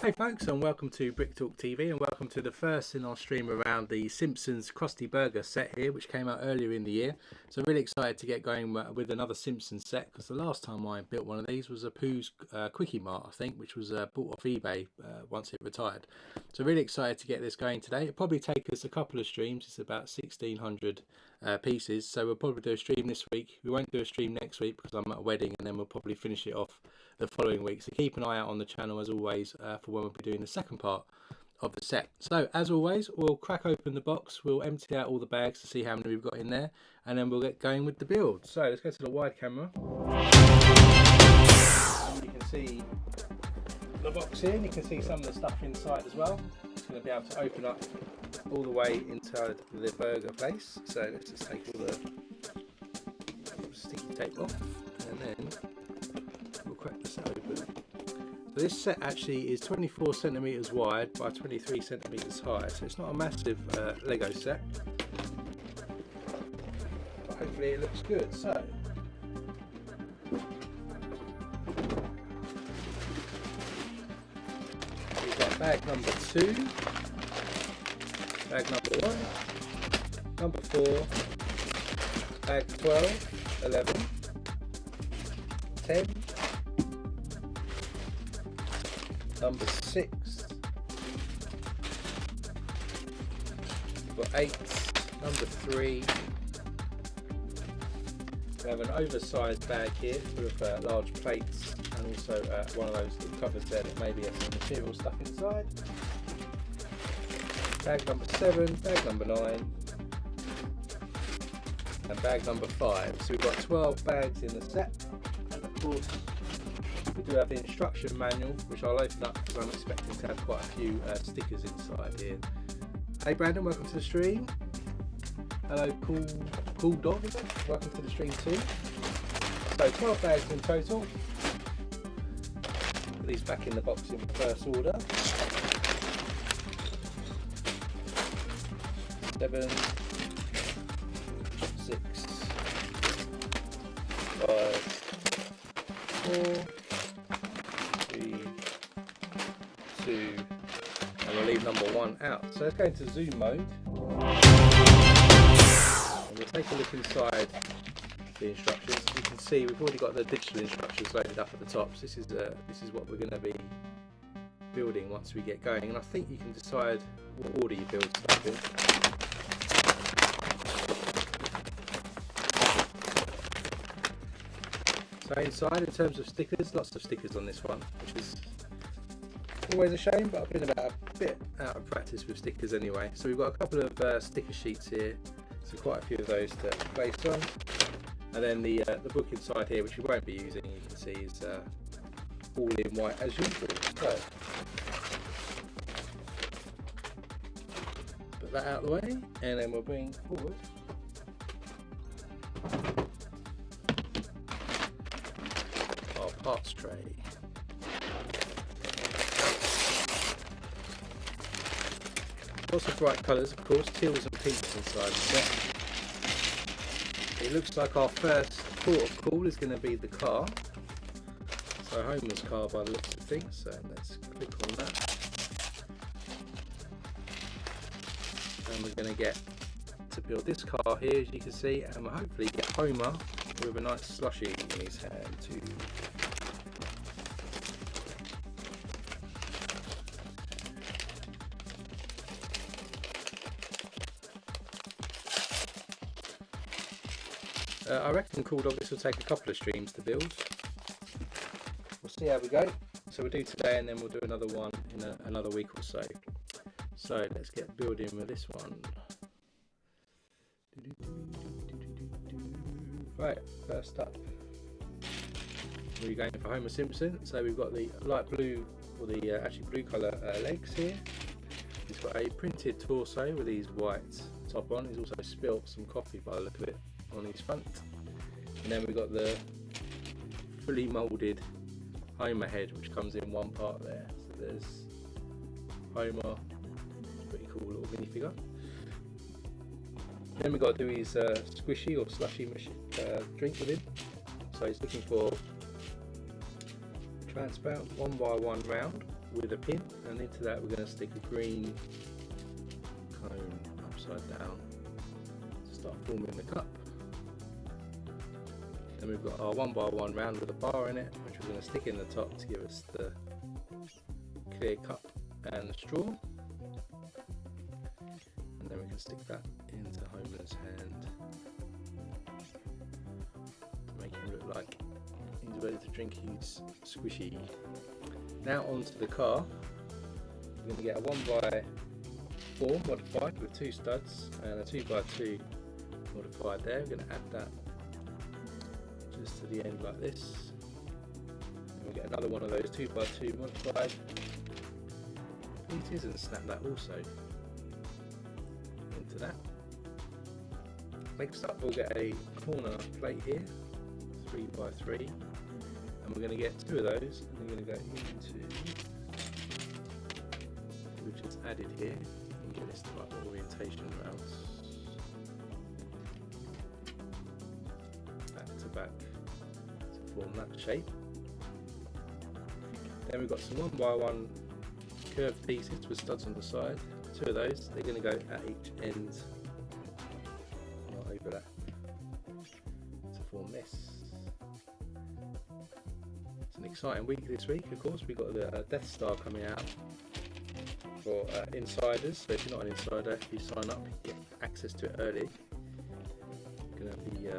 Hey folks, and welcome to Brick Talk TV, and welcome to the first in our stream around the Simpsons Krusty Burger set here, which came out earlier in the year. So I'm really excited to get going with another Simpsons set, because the last time I built one of these was a Pooh's Quickie Mart, I think, which was bought off eBay once it retired. So really excited to get this going today. It'll probably take us a couple of streams. It's about 1,600 pieces, so we'll probably do a stream this week. We won't do a stream next week because I'm at a wedding, and then we'll probably finish it off the following week. So keep an eye out on the channel as always for when we'll be doing the second part of the set. So as always, we'll crack open the box, we'll empty out all the bags to see how many we've got in there, and then we'll get going with the build. So let's go to the wide camera. And you can see the box here, and you can see some of the stuff inside as well. It's going to be able to open up all the way inside the burger place. So let's just take all the sticky tape off, and then we'll crack this open. So this set actually is 24 centimeters wide by 23 centimeters high, so it's not a massive Lego set, but hopefully it looks good. So we've got bag number 2, bag number 1, number 4, bag 12, 11, 10, number 6, we've got 8, number 3, we have an oversized bag here with large plates, and also one of those little covers there that maybe has some material stuff inside. Bag number 7, bag number 9, and bag number 5. So we've got 12 bags in the set, and of course we do have the instruction manual, which I'll open up because I'm expecting to have quite a few stickers inside here. Hey Brandon, welcome to the stream. Hello cool dog, welcome to the stream too. So 12 bags in total. Put these back in the box in reverse order. 7, 6, 5, 4, 3, 2, and we'll leave number 1 out. So let's go into zoom mode, and we'll take a look inside the instructions. You can see we've already got the digital instructions loaded up at the top. So this is what we're going to be building once we get going, and I think you can decide what order you build stuff in. So inside, in terms of stickers, lots of stickers on this one, which is always a shame, but I've been about a bit out of practice with stickers anyway. So we've got a couple of sticker sheets here, so quite a few of those to place on. And then the book inside here, which we won't be using, you can see is all in white as usual. So put that out of the way, and then we'll bring forward parts tray. Lots of bright colours, of course, teals and pinks inside the set. It looks like our first port of call is going to be the car. So Homer's car by the looks of things, so let's click on that. And we're going to get to build this car here, as you can see, and we'll hopefully get Homer with a nice slushie in his hand too. I reckon Cool Dog, this will take a couple of streams to build. We'll see how we go. So we'll do today, and then we'll do another one in another week or so. So let's get building with this one. Right, first up, we're going for Homer Simpson. So we've got the light blue, or the actually blue colour legs here. He's got a printed torso with these white top on. He's also spilt some coffee by the look of it on his front, and then we've got the fully moulded Homer head, which comes in one part there. So there's Homer, pretty cool little minifigure. Then we've got to do his squishy or slushy drink with him. So he's looking for transparent 1x1 round. with a pin, and into that we're going to stick a green cone upside down to start forming the cup. Then we've got our 1x1 round with a bar in it, which we're going to stick in the top to give us the clear cup and the straw. And then we can stick that into Homer's hand to make him look like he's ready to drink his squishy. Now onto the car. We're going to get a 1x4 modified with 2 studs and a 2x2 modified there. We're going to add that just to the end like this. And we'll get another one of those 2x2 modified pieces and snap that also into that. Next up we'll get a corner plate here, 3x3, and we're going to get 2 of those, and we're going to go into, we've just added here, and get this to like orientation around, back to back to form that shape. Then we've got some 1x1 curved pieces with studs on the side, 2 of those, they're going to go at each end, not overlap, to form this. It's an exciting week this week, of course. We've got the Death Star coming out for insiders, so if you're not an insider, if you sign up, you get access to it early. You're going to be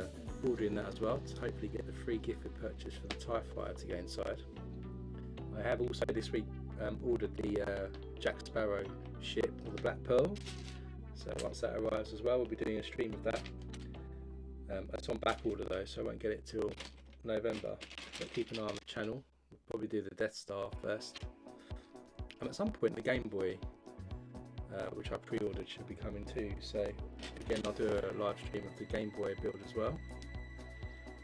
ordering that as well to hopefully get the free gift with purchase for the TIE Fighter to go inside. I have also this week ordered the Jack Sparrow ship, or the Black Pearl, so once that arrives as well, we'll be doing a stream of that. It's on back order though, so I won't get it till November, but keep an eye on the channel. We'll probably do the Death Star first, and at some point the Game Boy, which I pre-ordered, should be coming too, so again I'll do a live stream of the Game Boy build as well.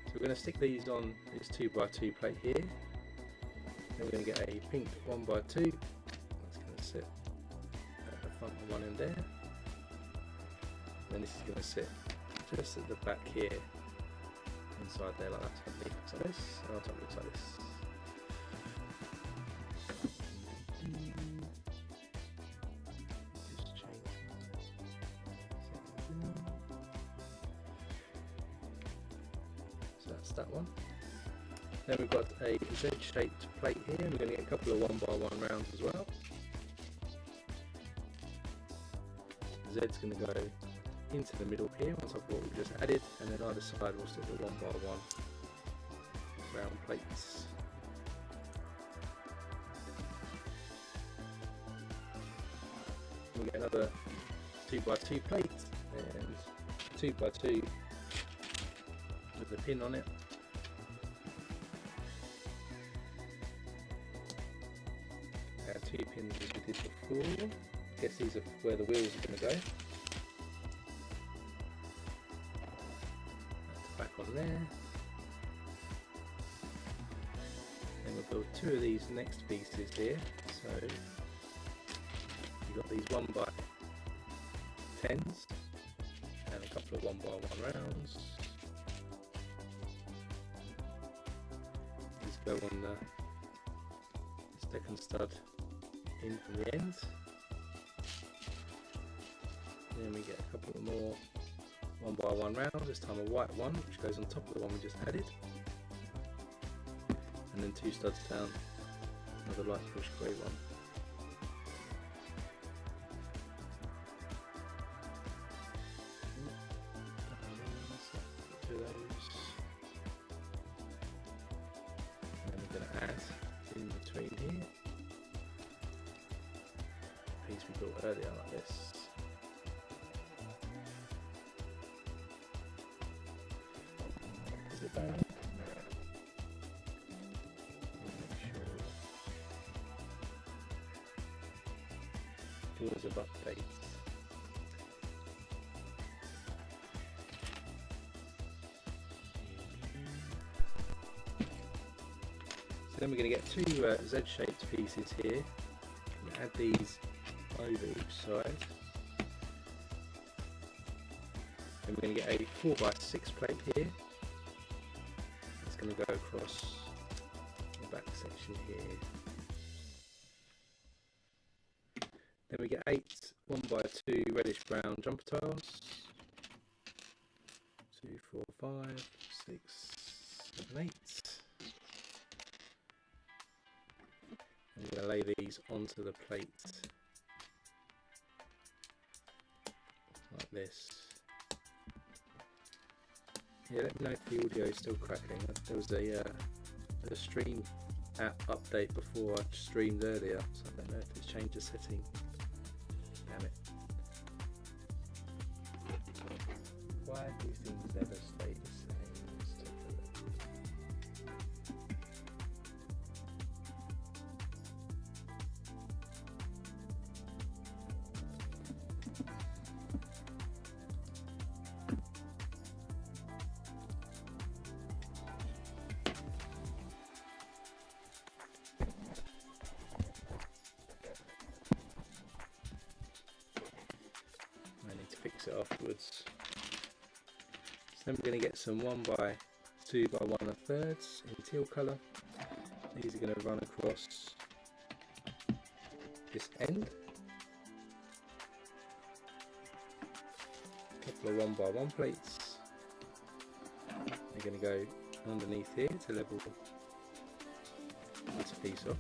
So we're going to stick these on this 2x2 plate here. Then we're going to get a pink 1x2, that's going to sit at the front of one end there. Then this is going to sit just at the back here, inside there like that. So it looks like this, and on top it looks like this. Just change. So that's that one. Then we've got a Z-shaped plate here, and we're going to get a couple of 1x1 rounds as well. The Z's going to go into the middle here on top of what we've just added, and then either side we'll stick the 1x1 round plates. We'll get another 2x2 plate and 2x2 with the pin on it. Add 2 pins as we did before. I guess these are where the wheels are going to go. That's back on there. Then we'll build 2 of these next pieces here. So you've got these 1x10s and a couple of 1x1 rounds. These go on the second stud in from the end. Then we get a couple of more 1x1 rounds, this time a white one which goes on top of the one we just added, and then 2 studs down, another light push grey one. Two of those, and then we're going to add in between here a piece we built earlier like this. It down. Make sure doors of updates. So then we're going to get 2 Z-shaped pieces here. Add these over each side. And we're going to get a 4x6 plate here. It's going to go across the back section here. we get 8 1x2 reddish brown jumper tiles. 2, 4, 5, 6, 7, 8. And we're going to lay these onto the plate like this. Yeah, let me know if the audio is still crackling. There was a stream app update before I streamed earlier, so I don't know if it's changed the setting. Damn it. Why do things never stay the same? Let's take a look. Fix it afterwards. So then we're going to get some 1x2 by 1/3 in teal colour. These are going to run across this end. A couple of 1x1 plates. They're going to go underneath here to level this piece off.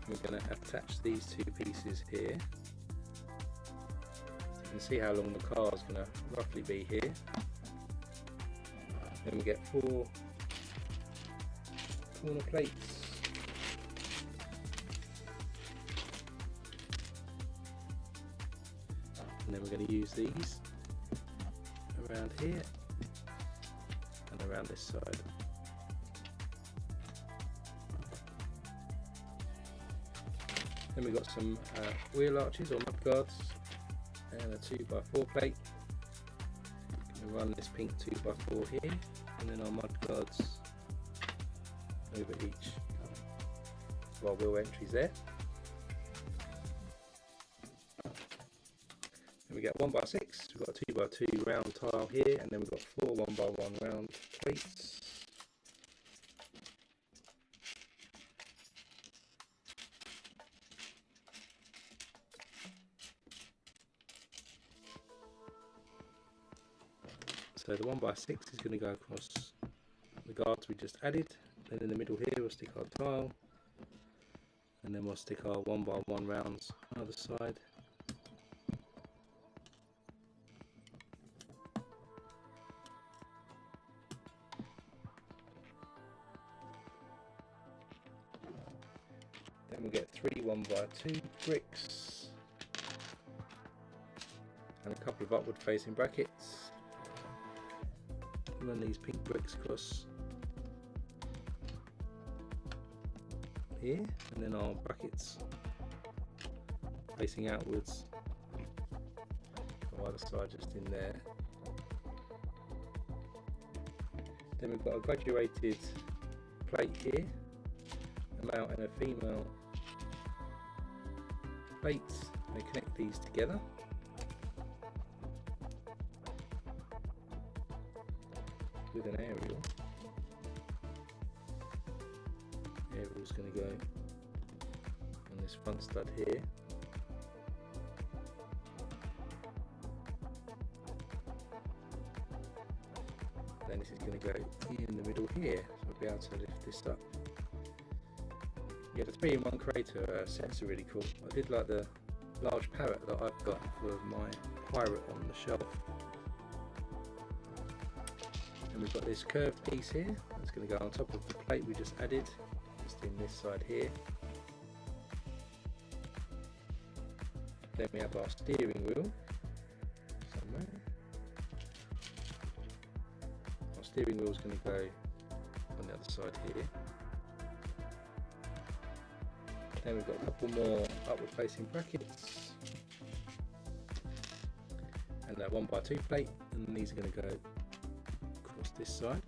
We're going to attach these two pieces here. So you can see how long the car is going to roughly be here. Then we get 4 corner plates. And then we're going to use these around here and around this side. Then we've got some wheel arches or mud guards and a 2x4 plate. Going to run this pink 2x4 here, and then our mud guards over each of our wheel entries there. Then we get 1x6, we've got a 2x2 round tile here, and then we've got 4 1x1 round plates. So the 1x6 is going to go across the guards we just added. Then in the middle here we'll stick our tile, and then we'll stick our 1x1 rounds on the other side. Then we'll get 3 1x2 bricks and a couple of upward facing brackets. Run these pink bricks across here, and then our brackets facing outwards on either side, just in there. Then we've got a graduated plate here, a male and a female plates. They connect these together. With an aerial. Aerial's going to go on this front stud here. Then this is going to go in the middle here, so we'll be able to lift this up. Yeah, the 3-in-1 creator sets are really cool. I did like the large parrot that I've got for my pirate on the shelf. And we've got this curved piece here that's going to go on top of the plate we just added, just in this side here. Then we have our steering wheel somewhere. Our steering wheel is going to go on the other side here. Then we've got a couple more upward facing brackets and that 1x2 plate, and these are going to go across this side.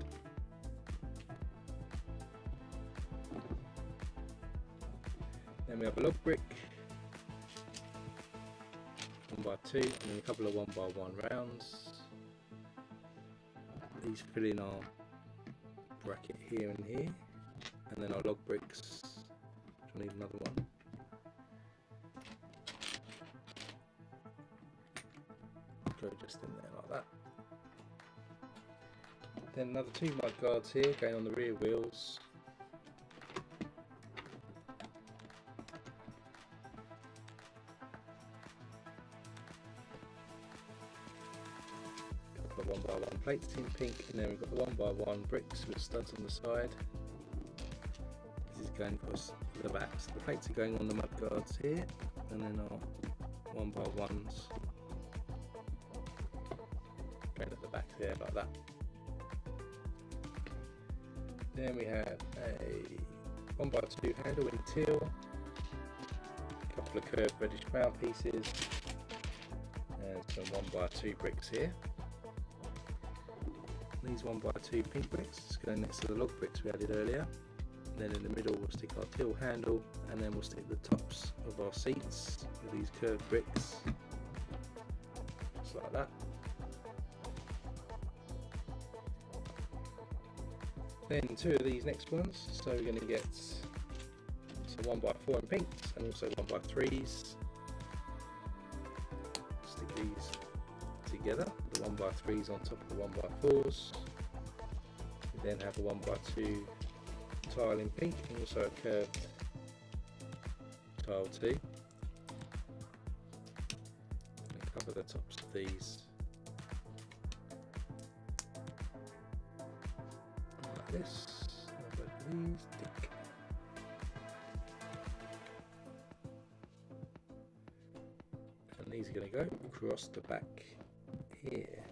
Then we have a log brick 1x2 and then a couple of 1x1 rounds. These fill in our bracket here and here, and then our log bricks, which I need another one. Go just in there like that. Then another 2 mud guards here going on the rear wheels. Couple of 1x1 plates in pink, and then we've got the 1x1 bricks with studs on the side. This is going across the back. So the plates are going on the mud guards here, and then our 1x1s going at the back there like that. Then we have a 1x2 handle in teal, a couple of curved reddish brown pieces, and some 1x2 bricks here. These 1x2 pink bricks go next to the log bricks we added earlier. And then in the middle we'll stick our teal handle, and then we'll stick the tops of our seats with these curved bricks, just like that. Then 2 of these next ones, so we're going to get some 1x4 in pinks and also 1x3s. Stick these together, the 1x3s on top of the 1x4s. We then have a 1x2 tile in pink and also a curved tile too. And cover the tops of these like this. Both of these, tick. And these are going to go across the back here.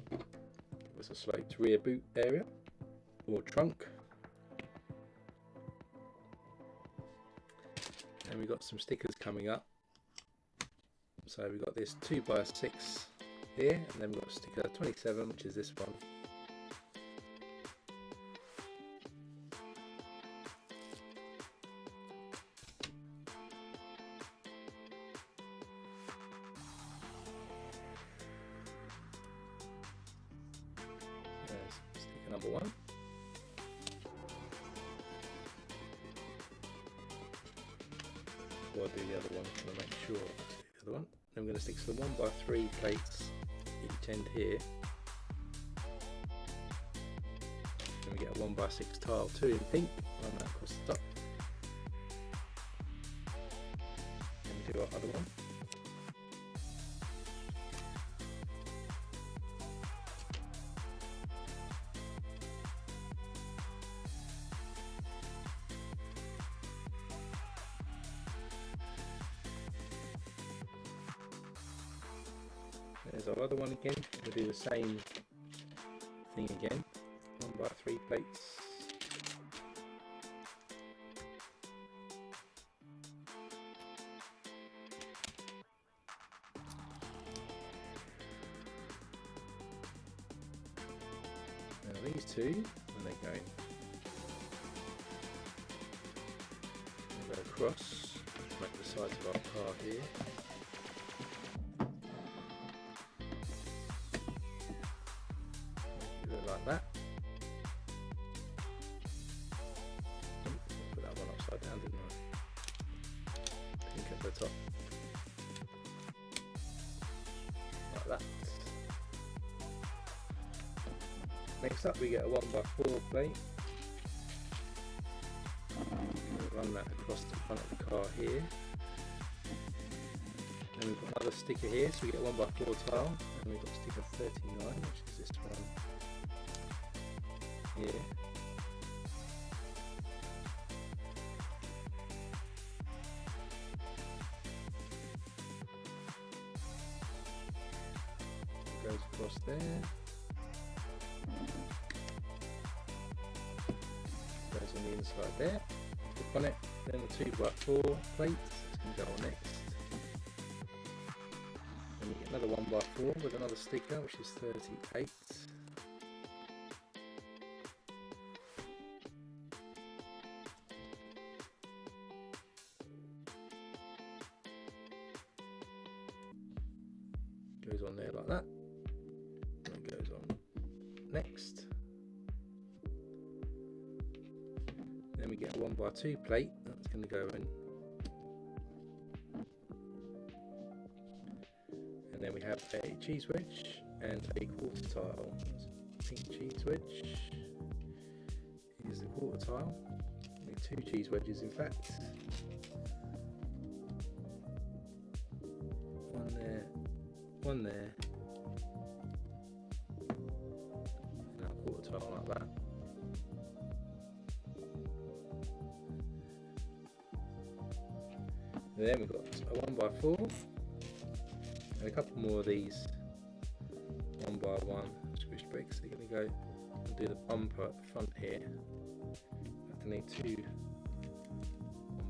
Give us a sloped rear boot area or trunk. And we've got some stickers coming up. So we've got this 2x6 here, and then we've got sticker 27, which is this one. There's sticker number 1. Before I do the other one, I'm going to make sure I do the other one. Then I'm going to stick some 1x3 plates each end here. Then we get a 1x6 tile, 2 in pink, run that across the top. Then we do our other one. There's our other one again. We'll do the same thing again. 1x3 plates. Now these two, when they go across, make the sides of our car here. Like that. Put that one upside down, didn't I? Pink at the top. Like that. Next up we get a 1x4 plate. We'll run that across the front of the car here. Then we've got another sticker here, so we get a 1x4 tile, and we've got sticker 39, which is this one here. It goes across there. Goes on the inside there. Click on it. Then the 2x4 plates can go on next. Then we get another 1x4 with another sticker, which is 38. goes on there like that. And it goes on next. Then we get a 1x2 plate that's going to go in. And then we have a cheese wedge and a quarter tile. Pink cheese wedge. Here's the quarter tile. We need 2 cheese wedges in fact. One there, and a quarter tile like that. And then we've got a 1x4 and a couple more of these 1x1 squish bricks. They're going to go and do the bumper at the front here. I need 2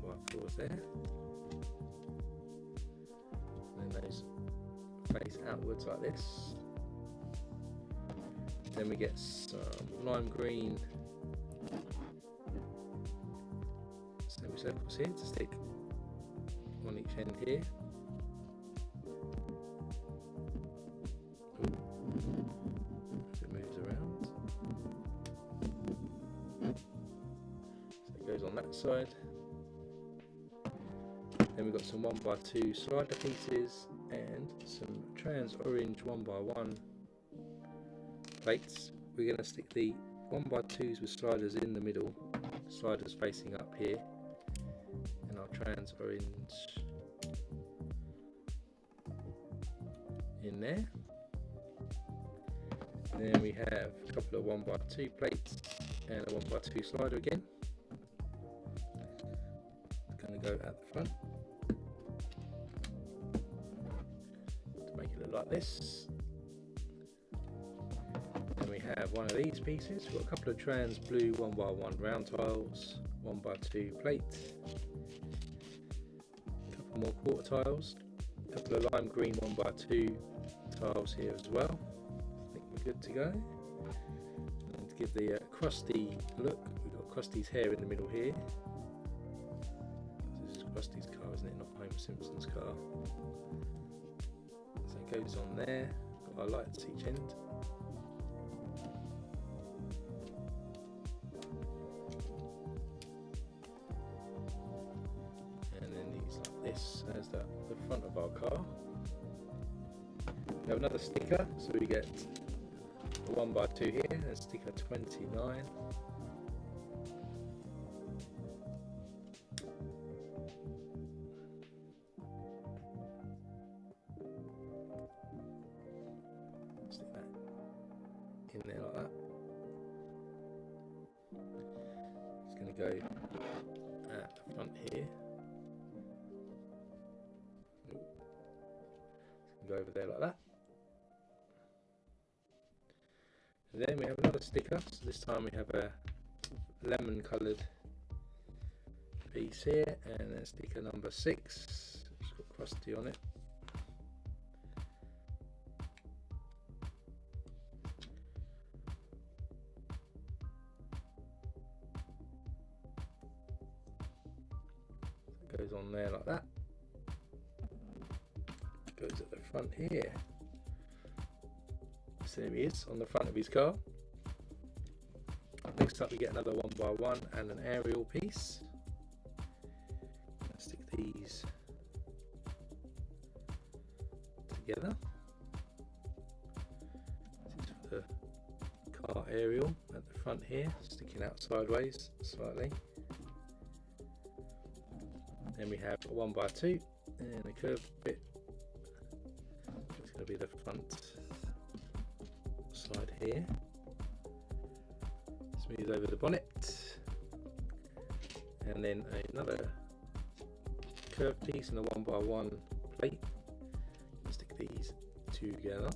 1x4s there, and then those face outwards like this. Then we get some lime green semicircles here to stick on each end here. Ooh. As it moves around. So it goes on that side. Then we've got some 1x2 slider pieces and some trans orange 1x1 plates. We're going to stick the 1x2s with sliders in the middle, sliders facing up here, and our trans orange in there. And then we have a couple of 1x2 plates and a 1x2 slider again. It's going to go at the front. Like this. Then we have one of these pieces. We've got a couple of trans blue 1x1 round tiles, 1x2 plate, a couple more quarter tiles, a couple of lime green 1x2 tiles here as well. I think we're good to go. And to give the Krusty look, we've got Krusty's hair in the middle here. This is Krusty's car, isn't it? Not Homer Simpson's car. Goes on there, got our lights each end. And then these like this as the front of our car. We have another sticker, so we get a 1x2 here and sticker 29. Stick that in there like that. It's going to go at the front here. It's going to go over there like that. And then we have another sticker. So this time we have a lemon coloured piece here, and then sticker number 6. It's got Krusty on it. Goes on there like that. Goes at the front here. So there he is on the front of his car. Next up we get another 1x1 and an aerial piece. Let's stick these together. This is for the car aerial at the front here, sticking out sideways slightly. Then we have a 1x2 and a curved bit. It's going to be the front side here. Smooth over the bonnet. And then another curved piece and a 1x1 plate. Stick these together.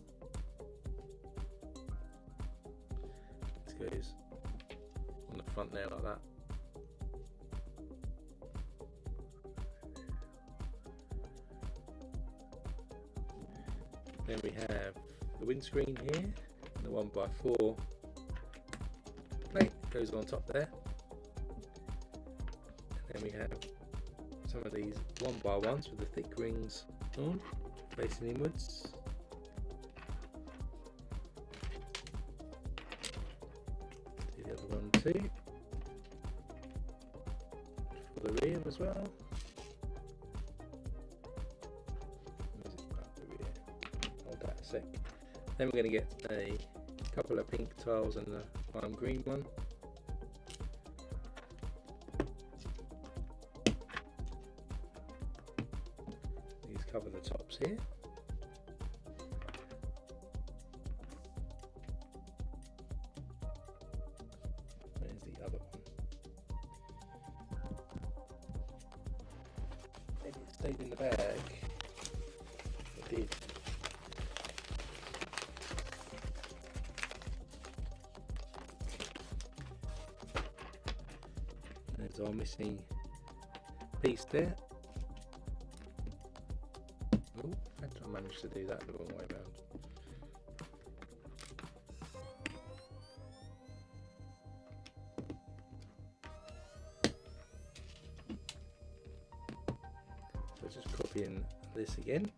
This goes on the front there like that. Then we have the windscreen here, and the 1x4 plate goes on top there. And then we have some of these 1x1s with the thick rings on, facing inwards. 2 for the rear as well. Hold that a sec. Then we're going to get a couple of pink tiles and the lime green one. These cover the tops here. Where's the other one? Maybe it stayed in the bag. It did. There's our missing piece there. Oh, how did I manage to do that the wrong way around? So just copying this again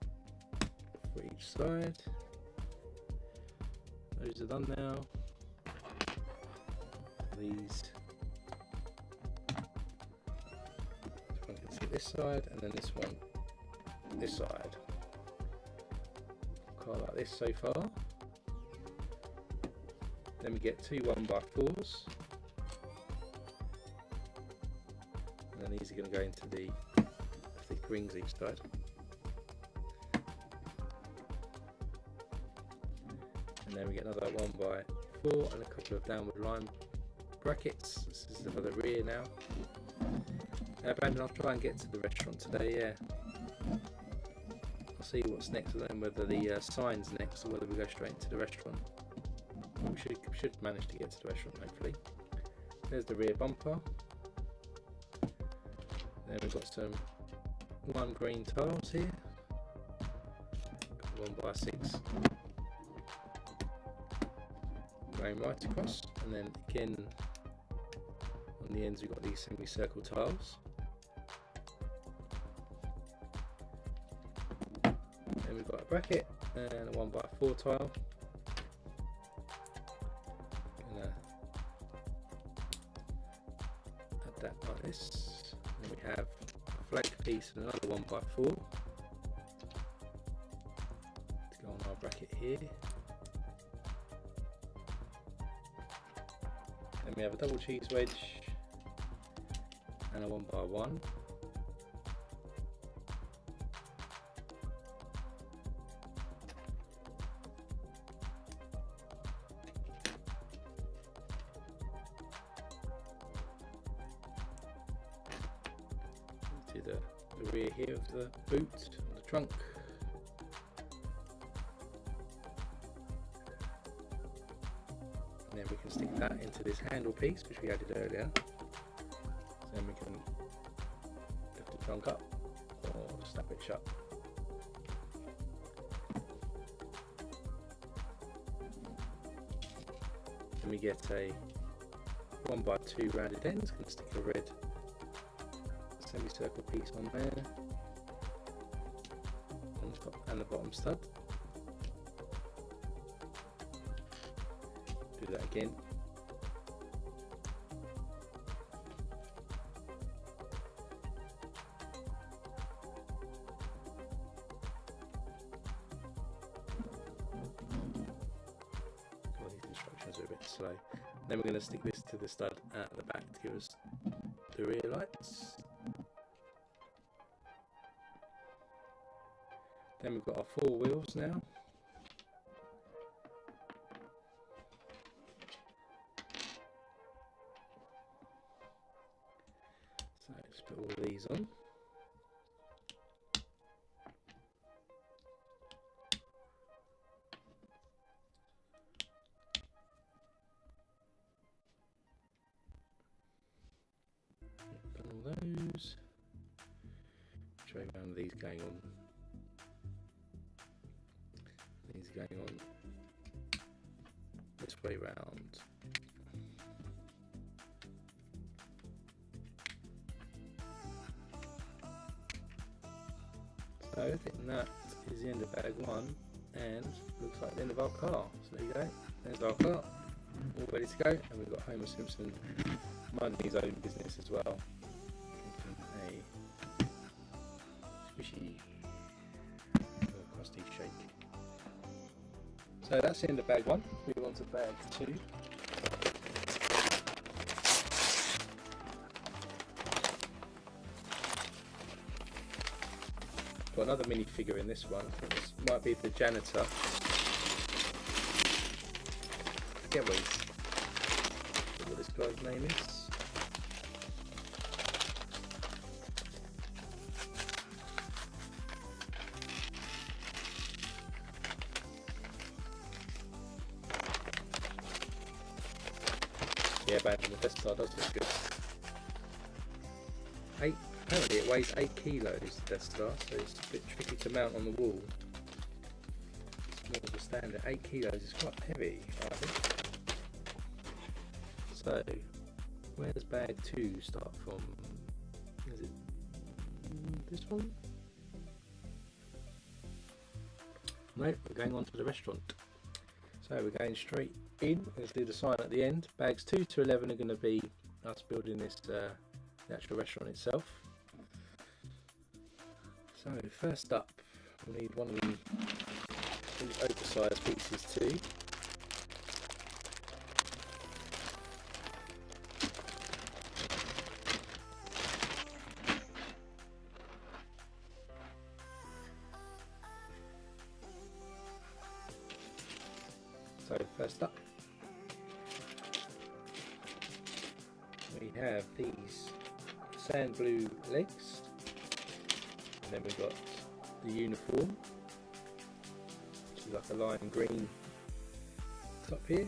for each side. Those are done now. These. This side and then this one this side. Quite like this so far. Then we get 2 1x4s, and then these are going to go into the thick rings each side. And then we get another 1x4 and a couple of downward line brackets. This is for the rear now. Brandon, I'll try and get to the restaurant today, yeah. I'll see what's next and then whether the sign's next or whether we go straight into the restaurant. We should manage to get to the restaurant, hopefully. There's the rear bumper. Then we've got some lime green tiles here. 1x6 going right across, and then again on the ends we've got these semicircle tiles. Then we've got a bracket and a 1x4 tile. Gonna add that like this. Then we have a flag piece and another 1x4 to go on our bracket here. Then we have a double cheese wedge and a 1x1. To the rear here of the boot, or the trunk. And then we can stick that into this handle piece which we added earlier. So then we can lift the trunk up or snap it shut. Then we get a 1x2 rounded ends. Going to stick a red semicircle piece on there, on the top and the bottom stud. Do that again. God, these instructions are a bit slow. Then we're going to stick this to the stud at the back to give us the rear lights. Then we've got our 4 wheels now. So let's put all these on. Put all those. Show you around these going on. These going on this way round. So I think that is the end of bag 1 and looks like the end of our car. So there you go, there's our car. all ready to go, and we've got Homer Simpson minding his own business as well, making a squishy Krusty shake. So that's the end of bag 1. Move on to bag 2. Got another minifigure in this one. This might be the janitor. Forget what this guy's name is. Yeah, band on the Death Star does look good. Apparently it weighs 8 kilos, the Death Star, so it's a bit tricky to mount on the wall. It's more of a standard. 8 kilos is quite heavy, I think. So, where does bag 2 start from? Is it this one? No, we're going on to the restaurant. So we're going straight in. Let's do the sign at the end. Bags 2 to 11 are going to be us building this the actual restaurant itself. So first up, we'll need one of these oversized pieces too. So first up, we have these sand blue legs, and then we've got the uniform, which is like a lime green top here.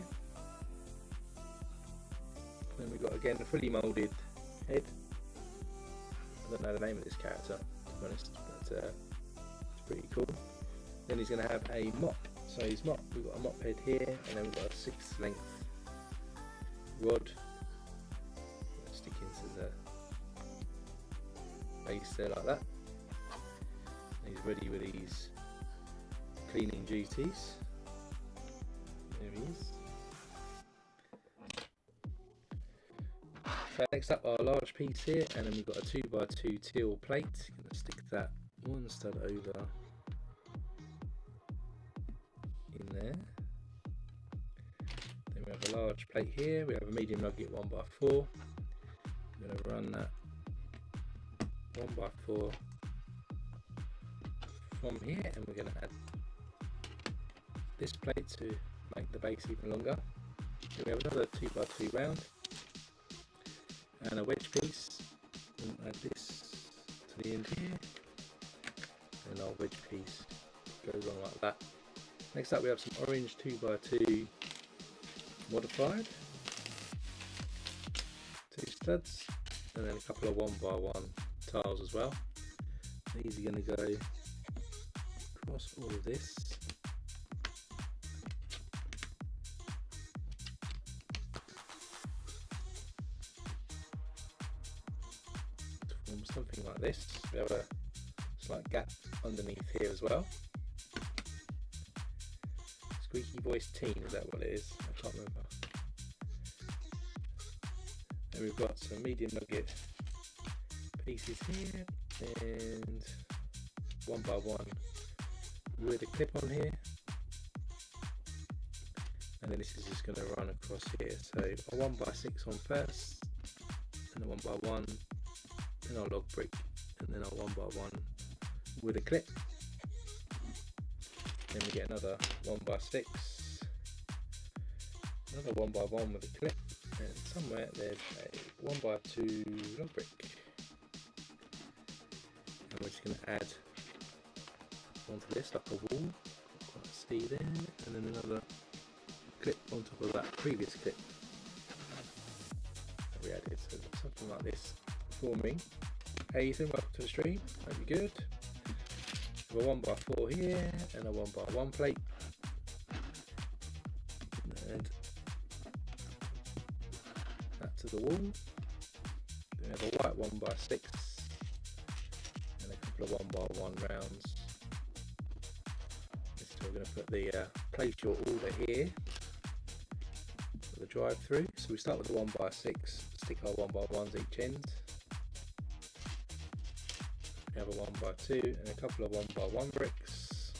Then we've got again a fully moulded head. I don't know the name of this character, to be honest, but it's pretty cool. Then he's going to have a mop. So his mop, we've got a mop head here, and then we've got a 6 length rod stick into the base there like that. And he's ready with his cleaning duties. There he is. So next up, our large piece here, and then we've got a 2x2 teal plate. Going to stick that one stud over there. Then we have a large plate here. We have a medium nugget 1x4. We're going to run that 1x4 from here, and we're going to add this plate to make the base even longer. Then we have another 2x2 round and a wedge piece. We'll add this to the end here, and our wedge piece goes on like that. Next up, we have some orange 2x2 modified, 2 studs, and then a couple of 1x1 tiles as well. These are going to go across all of this. To form something like this. We have a slight gap underneath here as well. Squeaky voice teen, is that what it is? I can't remember. And we've got some medium nugget pieces here, and 1x1 with a clip on here, and then this is just going to run across here. So a 1x6 on first, and a 1x1, then our log brick, and then our 1x1 with a clip. Then we get another 1x6, another 1x1 with a clip, and somewhere there's a 1x2 log brick. And we're just going to add onto this like a wall, quite see there, and then another clip on top of that previous clip that we added. So something like this forming. Hey Ethan, welcome to the stream, hope you're good. A 1x4 here and a 1x1 plate, and that to the wall. Then we have a white 1x6 and a couple of 1x1 rounds. This is where we're going to put the place your order here. the drive-through. So we start with the 1x6, stick our 1x1s each end. We have a 1x2 and a couple of 1x1 bricks.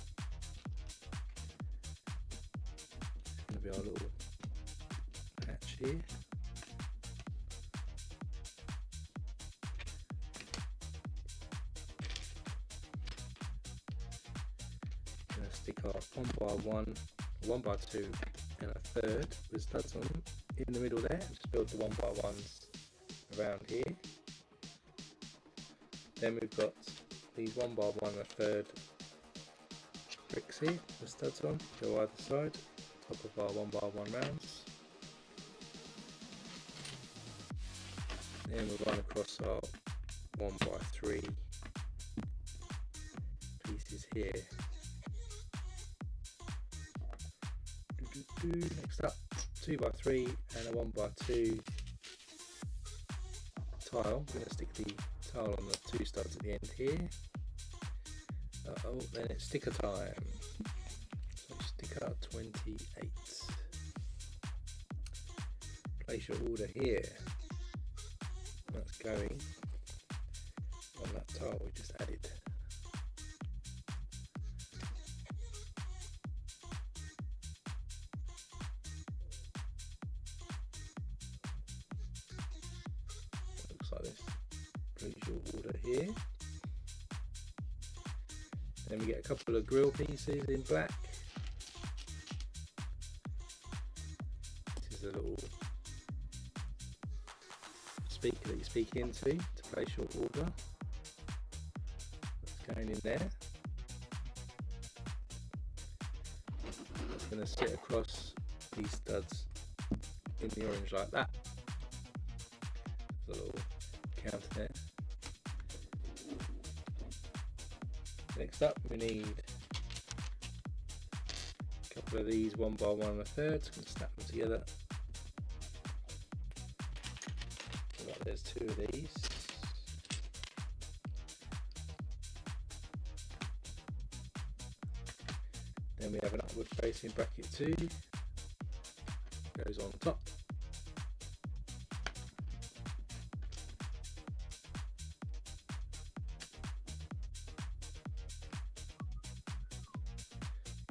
Going to be our little hatch here. Going to stick our 1x1, 1x2 and a third with studs on them in the middle there. Just build the 1x1s around here. Then we've got these 1x1 and a third bricks here with studs on, go either side, top of our 1x1 rounds. Then we'll run across our 1x3 pieces here. Next up, 2x3 and a 1x2 tile. I'm going to stick the tile on the two studs at the end here. Then it's sticker time. So sticker 28. Place your order here. That's going on that tile we just added. Looks like this. Place your order here. Then we get a couple of grill pieces in black. This is a little speaker that you speak into to place your order. That's going in there. That's going to sit across these studs in the orange like that. There's a little counter there. Next up we need a couple of these 1x1 and a third, so we can snap them together. So like there's two of these. Then we have an upward facing bracket too, goes on top.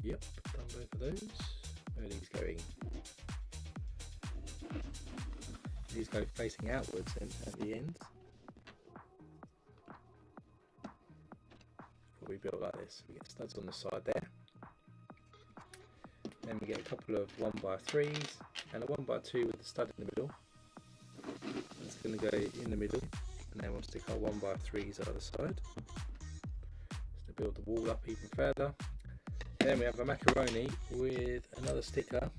Yep, done both of those. Where are these going? These go facing outwards and at the end. What we built like this. We get studs on the side there. Then we get a couple of 1x3s and a 1x2 with the stud in the middle. That's going to go in the middle, and then we'll stick our 1x3s either side. Just to build the wall up even further. Then we have a macaroni with another sticker,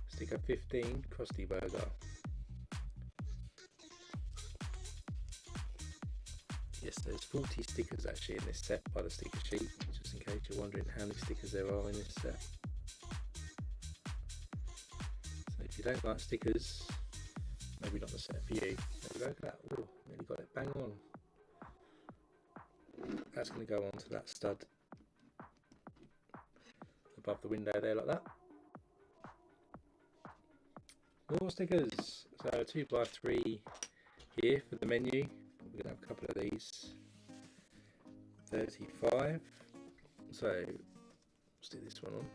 sticker 15, Krusty burger. Yes, there's 40 stickers actually in this set by the sticker sheet, just in case you're wondering how many stickers there are in this set. So if you don't like stickers, maybe not the set for you. There we go, look at that. Oh, nearly got it bang on. That's going to go onto that stud above the window there like that. More stickers. So 2x3 here for the menu. We're going to have a couple of these. 35. So stick this one on.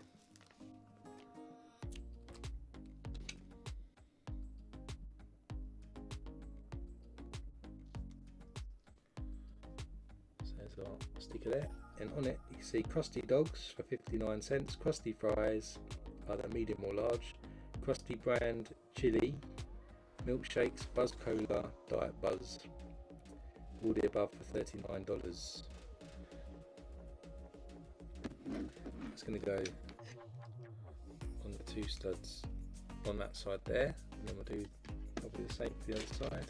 So there's our sticker there. And on it you can see Krusty dogs for 59 cents, Krusty fries, either medium or large, Krusty brand chili, milkshakes, Buzz Cola, Diet Buzz, all the above for $39. It's going to go on the two studs on that side there, and then we'll do probably the same for the other side.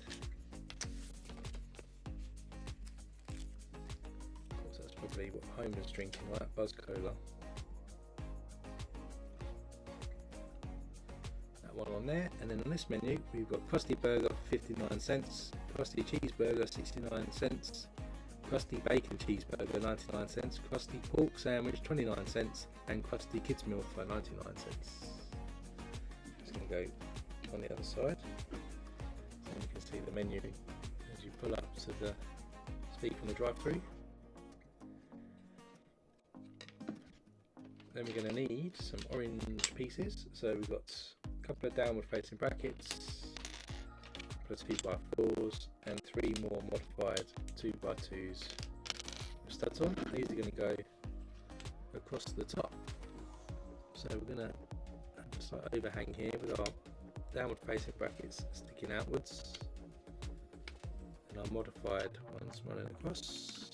Probably what Homer's drinking, right? Buzz Cola. That one on there, and then on this menu we've got Krusty Burger for 59 cents, Krusty Cheeseburger 69 cents, Krusty Bacon Cheeseburger 99 cents, Krusty Pork Sandwich 29 cents, and Krusty Kids Meal for 99 cents. Just going to go on the other side. So you can see the menu as you pull up to the speak on the drive-through. Then we're going to need some orange pieces. So we've got a couple of downward facing brackets, a couple of 2x4s, and 3 more modified 2x2s with studs on. These are going to go across the top. So we're going to have a slight overhang here with our downward facing brackets sticking outwards and our modified ones running across.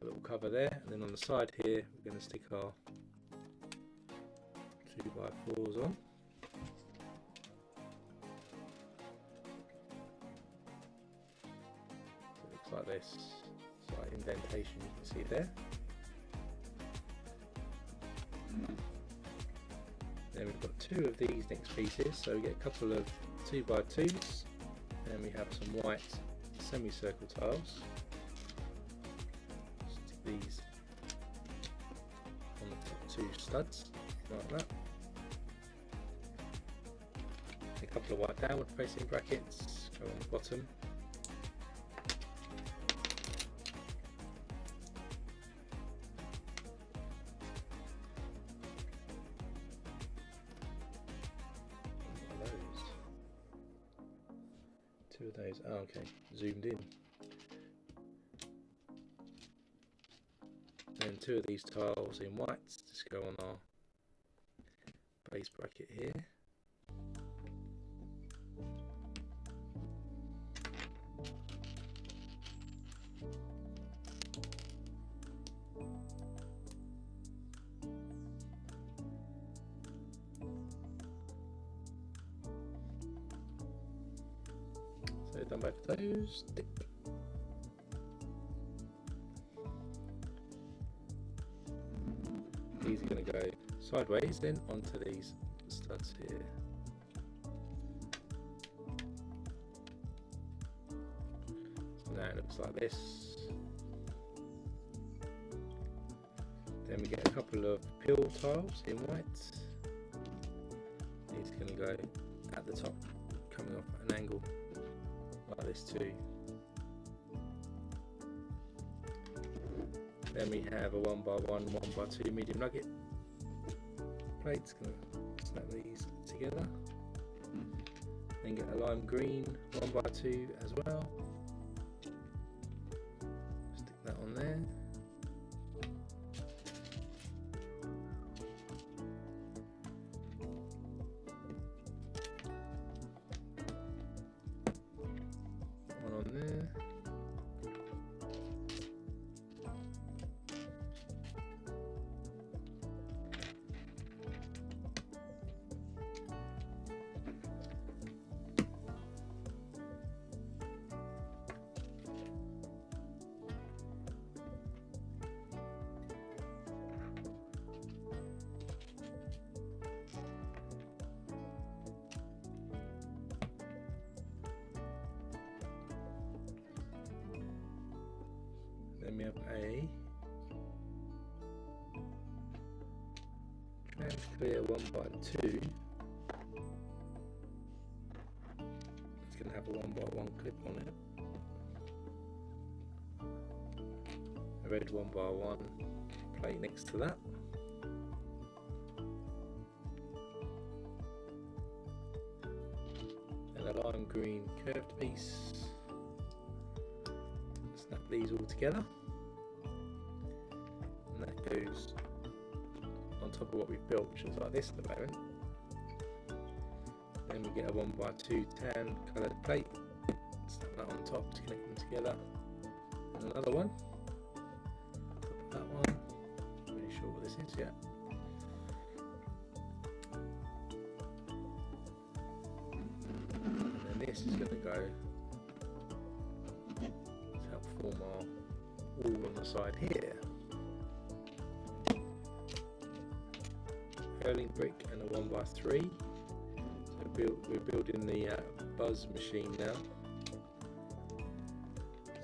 A little cover there, and then on the side here we're going to stick our 2x4s on. So it looks like this, slight indentation you can see there. Then we've got 2 of these next pieces, so we get a couple of 2x2s, and we have some white semicircle tiles. These on the top 2 studs like that. A couple of white downward facing brackets go on the bottom. What are those? 2 of those. Oh, okay, zoomed in. And 2 of these tiles in white just go on our base bracket here. So done both of those. Dip. These are going to go sideways then onto these studs here. So now it looks like this. Then we get a couple of pill tiles in white. These are going to go at the top, coming off at an angle like this too. Then we have a 1x1, 1x2 medium nugget plates. Going to snap these together. Then get a lime green 1x2 as well. Stick that on there. One on there. Then we have a trans clear 1x2. It's going to have a 1x1 clip on it. A red 1x1 plate next to that. And a lime green curved piece. Snap these all together, and that goes on top of what we've built, which is like this at the moment. Then we get a 1x2 tan coloured plate, snap that on top to connect them together, and another one, that one, not really sure what this is yet. And then this is going to go form our wall on the side here. Hurling brick and a 1x3. So we're building the buzz machine now.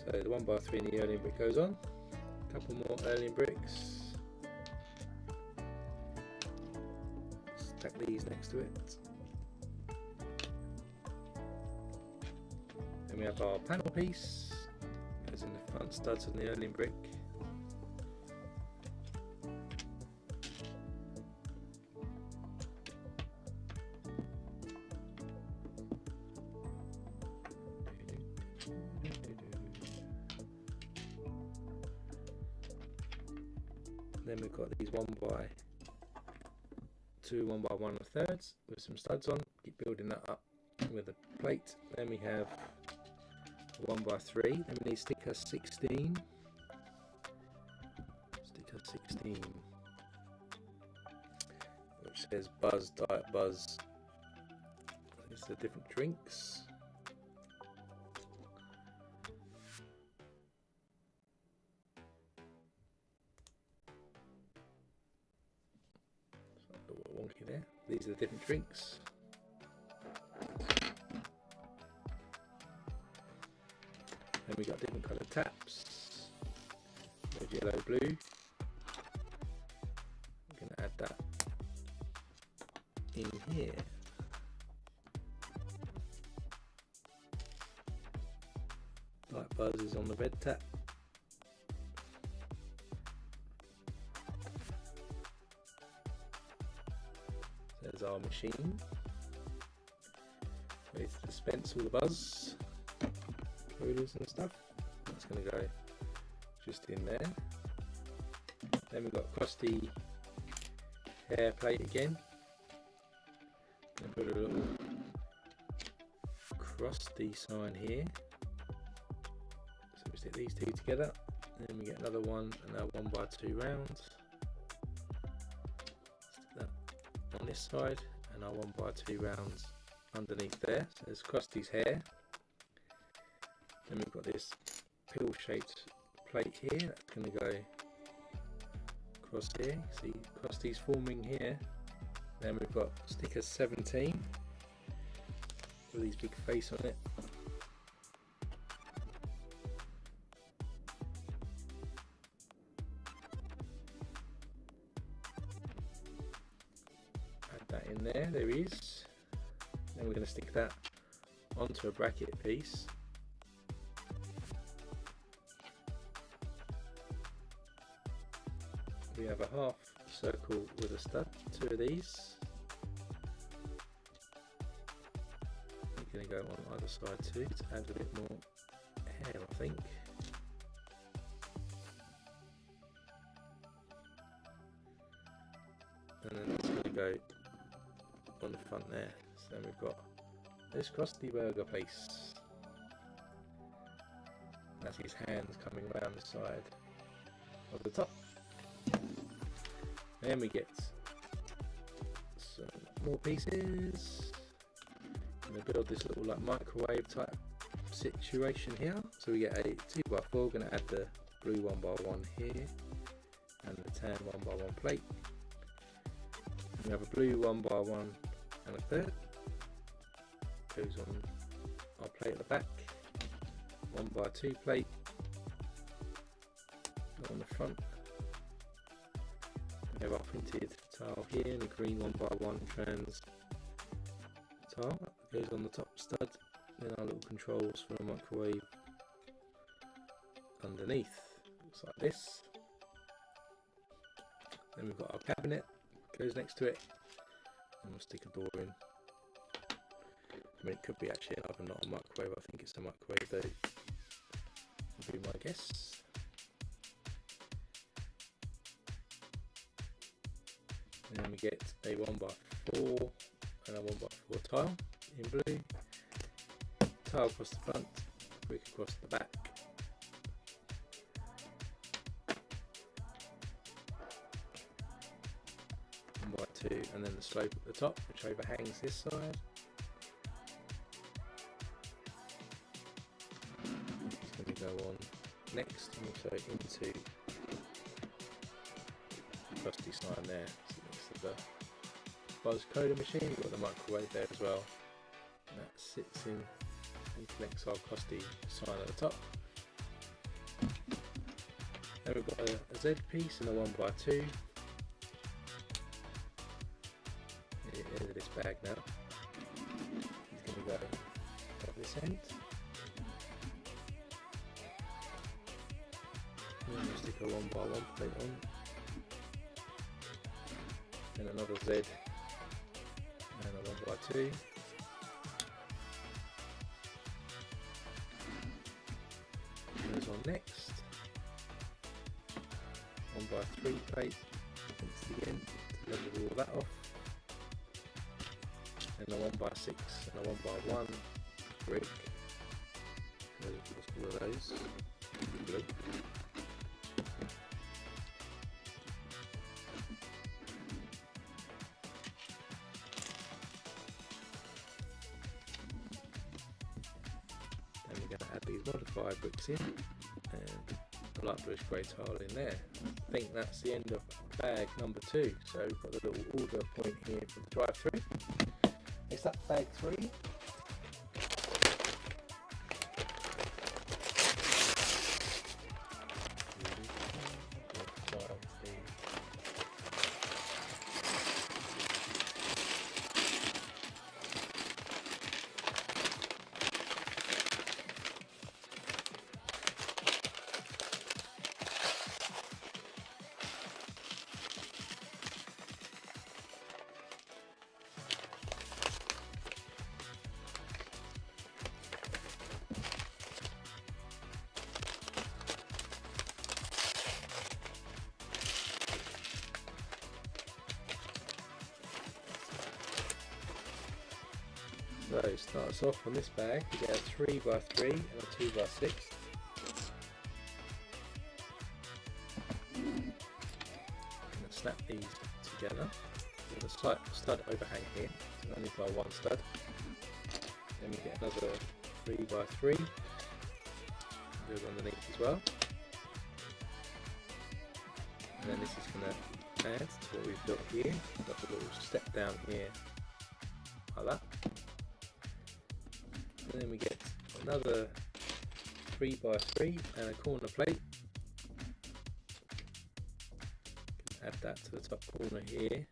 So the 1x3 and the hurling brick goes on. A couple more hurling bricks. these next to it. Then we have our panel piece, as in the front studs on the Erling brick. Then we've got these 1x2, 1x1 with some studs on. Keep building that up with a plate. Then we have 1x3. Then we need sticker 16. Sticker 16, which says Buzz, Diet Buzz. It's the different drinks. Wonky there. These are the different drinks. Then we got different coloured taps. Red, yellow, blue. I'm going to add that in here. Light Buzz is on the red tap. There's our machine, ready to dispense all the buzz, rulers and stuff. That's going to go just in there. Then we've got Krusty hair plate again. And put a little Krusty sign here. So we stick these two together. Then we get another one, and now 1x2 rounds. On this side, and our 1x2 rounds underneath there. So there's Krusty's hair. Then we've got this pill shaped plate here that's going to go across here. See, Krusty's forming here. Then we've got sticker 17 with his big face on it. That in there he is. Then we're going to stick that onto a bracket piece. We have a half circle with a stud, 2 of these. We're going to go on either side too to add a bit more hair, I think. And then it's going to go on the front there. So then we've got this Krusty burger piece. That's his hands coming around the side of the top. Then we get some more pieces. I'm going to build this little like microwave type situation here. So we get a 2x4. We're going to add the blue 1x1 here and the tan 1x1 plate. We have a blue 1x1 and a third. Goes on our plate at the back. 1x2 plate on the front. We have our printed tile here, and a green 1x1 trans tile that goes on the top stud. Then our little controls for a microwave underneath. Looks like this. Then we've got our cabinet. Goes next to it, and we'll stick a door in. I mean, it could be actually an oven, not a microwave. I think it's a microwave though, would be my guess. And then we get a 1x4 and a 1x4 tile in blue. Tile across the front, brick across the back. By 2, and then the slope at the top, which overhangs this side. It's going to go on next, and also into the Krusty sign there. So next to the buzz coder machine, we've got the microwave there as well. And that sits in and connects our Krusty sign at the top. Then we've got a Z piece and a 1x2. bag now. He's going to go at this end. And then we'll stick a 1x1 plate on. And another Z. And a 1x2. Goes on next. 1x3 plate against the end to level all that off. And a 1x6 and a 1x1 brick. There's all of those. Blue. Then we're going to add these modified bricks in and the light bluish grey tile in there. I think that's the end of bag number 2. So we've got a little order point here for the drive-through. Next up, bag 3. So start us off on this bag, you get a 3x3 and a 2x6. I'm going to snap these together with a slight stud overhang here, so only by one stud. Then we get another 3x3, goes underneath as well. And then this is going to add to what we've built here. We've got a little step down here like that. And then we get another 3x3 and a corner plate. Add that to the top corner here.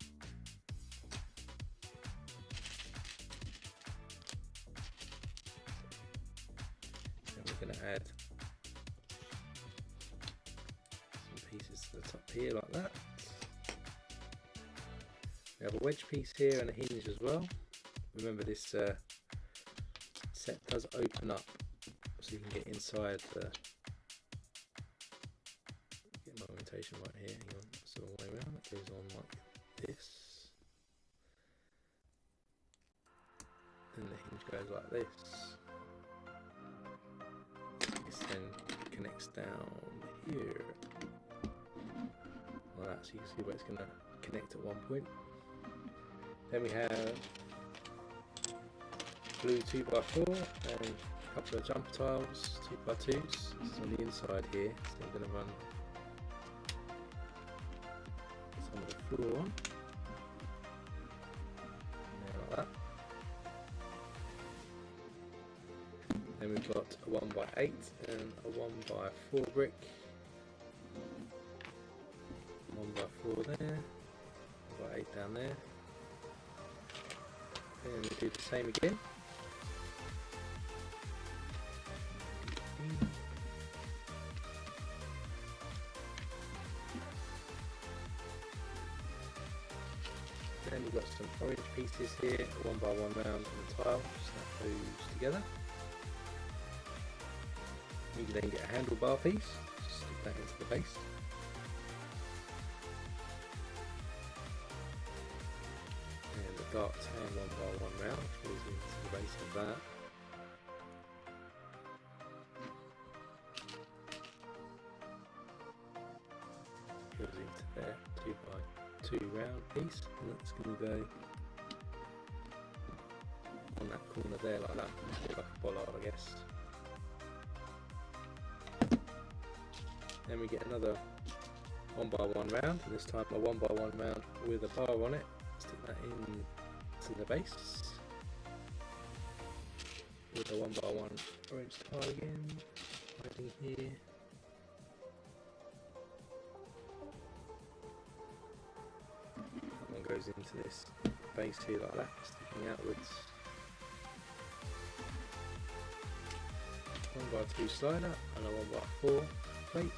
And we're going to add some pieces to the top here like that. We have a wedge piece here and a hinge as well. Remember this set does open up so you can get inside the, get my orientation right here, hang on, that's the wrong way around, it goes on like this, and the hinge goes like this, this then connects down here, like that, so you can see where it's going to connect at one point. Then we have blue 2x4 and a couple of jumper tiles, 2x2s. This is on the inside here, so I'm going to run some of the floor on. Like that. Then we've got a 1x8 and a 1x4 brick. 1x4 there, 1x8 down there. And we do the same again. Then we've got some orange pieces here, 1x1 round on the tile, snap those together. You can then get a handlebar piece, stick that into the base. And the dark tan 1x1 round, which goes into the base of that. Goes into there, 2x2 round piece, and that's going to go on that corner there like that, a bit like a bollard I guess. Then we get another 1x1 round, and this time a 1x1 round with a bar on it, stick that in to the base with a 1x1 orange tile again, hiding here. That one goes into this base here like that, sticking outwards. 1x2 slider and a 1x4 plate.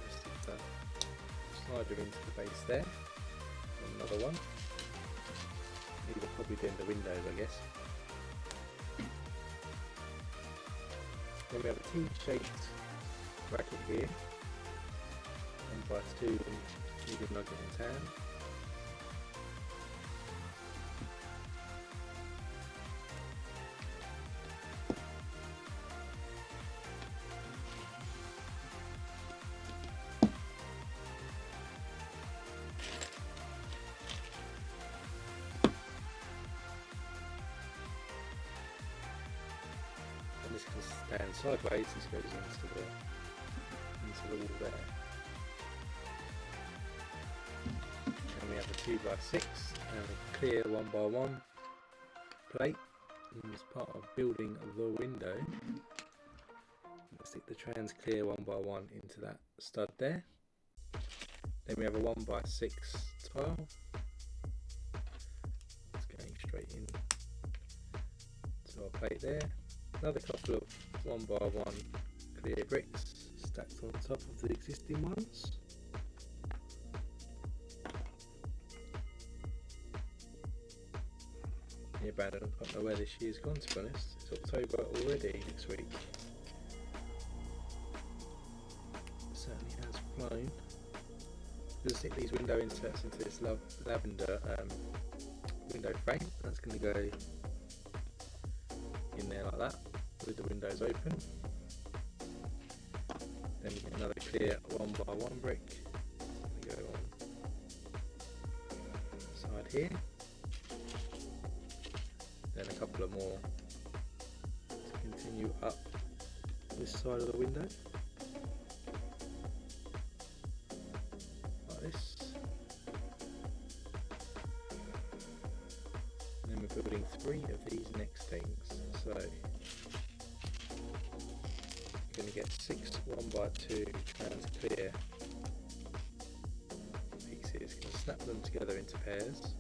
Stick the slider into the base there. Another one. These are probably doing the windows, I guess. Then we have a T-shaped bracket here. 1x2 medium nugget and tan. This can stand sideways, this goes into the wall there. And we have a 2x6 and a clear 1x1 plate. And as part of building the window, we'll stick the trans clear 1x1 into that stud there. Then we have a 1x6 tile. It's going straight in to our plate there. Another couple of 1x1 clear bricks stacked on top of the existing ones. Yeah, Brandon, I don't know where this year's gone, to be honest. It's October already next week. It certainly has flown. We'll stick these window inserts into this lavender window frame. That's going to go in there like that, with the windows open. Then we get another clear 1x1 brick. We go on the side here. Then a couple of more to continue up this side of the window, like this. And then we're building 3 of these next things. So we're going to get 6 1x2 trans clear pieces. Going to snap them together into pairs.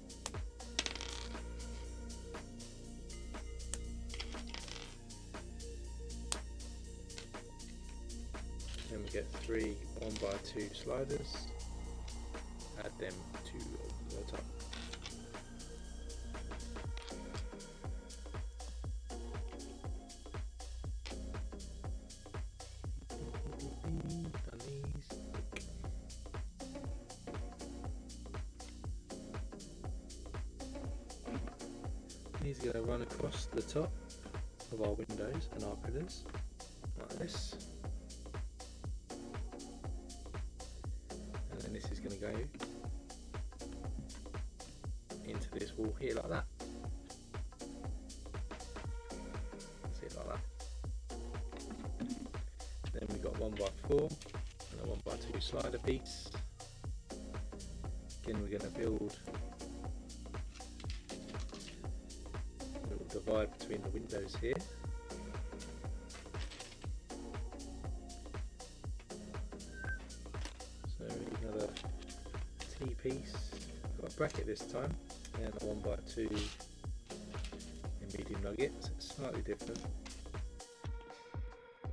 Then we get 3 1x2 sliders. Add them to the top. These are going to run across the top of our windows and our pillars, like this. And then this is going to go into this wall here like that. See it like that. Then we've got 1x4 and a 1x2 slider piece. Again, we're going to build divide between the windows here. So another T-piece. Got a bracket this time, and a 1x2 in medium nuggets. It's slightly different.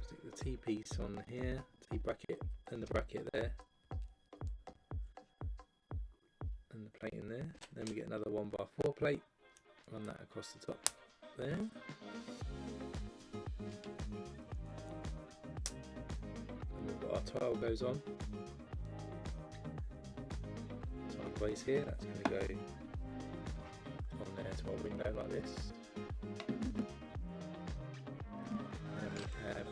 Stick the T-piece on here, T-bracket, and the bracket there, and the plate in there. Then we get another 1x4 plate. Run that across the top there. And our tile goes on sideways here. That's going to go on there to our window like this. And we have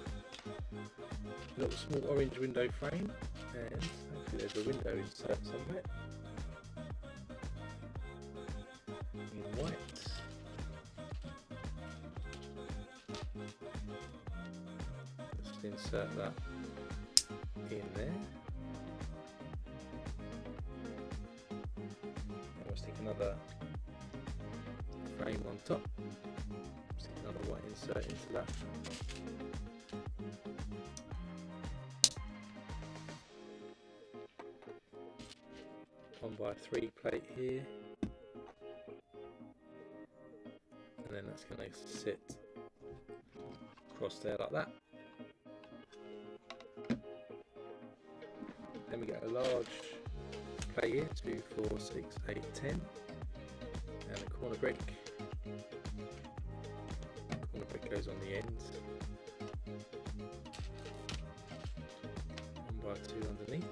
a little small orange window frame, and hopefully there's a window insert somewhere in white. Insert that in there, and we'll stick another frame on top, stick another white insert into that. 1x3 plate here, and then that's going to sit across there like that. Then we get a large plate here, 2, 4, 6, 8, 10, and a corner brick. Corner brick goes on the ends. 1x2 underneath,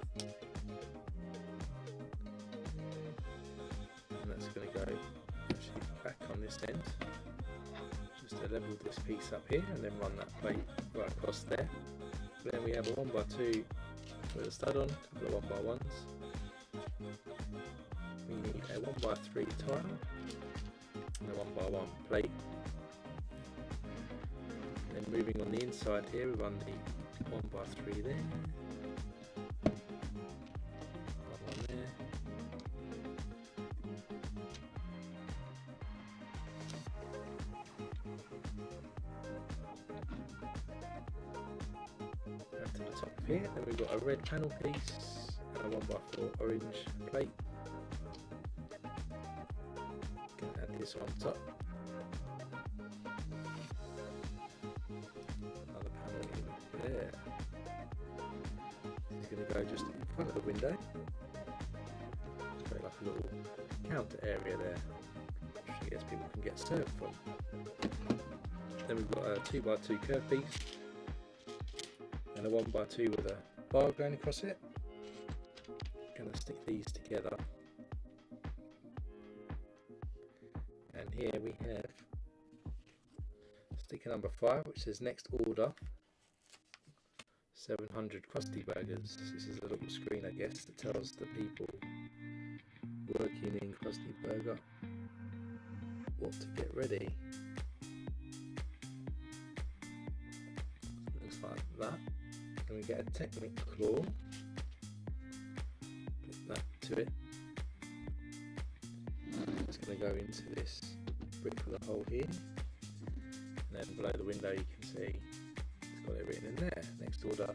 and that's going to go actually back on this end, just to level this piece up here, and then run that plate right across there. Then we have a 1x2 with a stud on, a couple of 1x1s. We need a 1x3 tile and a 1x1 plate. Then moving on the inside here, we run the 1x3 there. One there. Up to the top here, then we've got a red panel piece and a 1x4 orange plate. Going to add this on top. Another panel in there. It's going to go just in front of the window. Create like a little counter area there, which I guess people can get served from. Then we've got a 2x2 curve piece and a 1x2 with a bar going across it. Going to stick these together, and here we have sticker number 5, which says next order 700 Krusty burgers. This is a little screen, I guess, that tells the people working in Krusty Burger what to get ready. So it looks like that. Then we get a Technic claw, clip that to it. It's going to go into this brick with a hole here, and then below the window you can see it's got it written in there, next order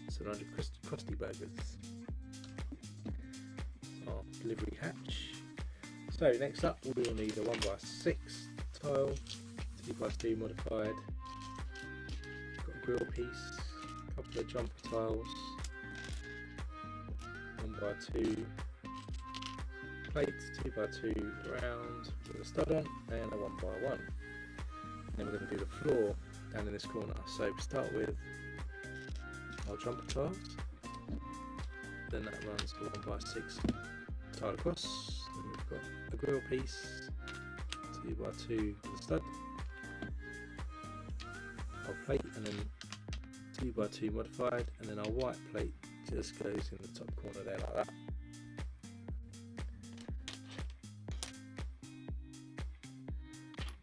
700 Krusty burgers. Our delivery hatch. So next up we'll need a 1x6 tile, 2x2 modified, got a grill piece, a couple of jumper tiles, 1x2 plates, 2x2 round with a stud on, and a 1x1. Then we're going to do the floor down in this corner. So we start with our jumper tiles, then that runs the 1x6 tile across. Then we've got a grill piece, 2x2 with a stud, our plate, and then 2x2 modified, and then our white plate just goes in the top corner there like that.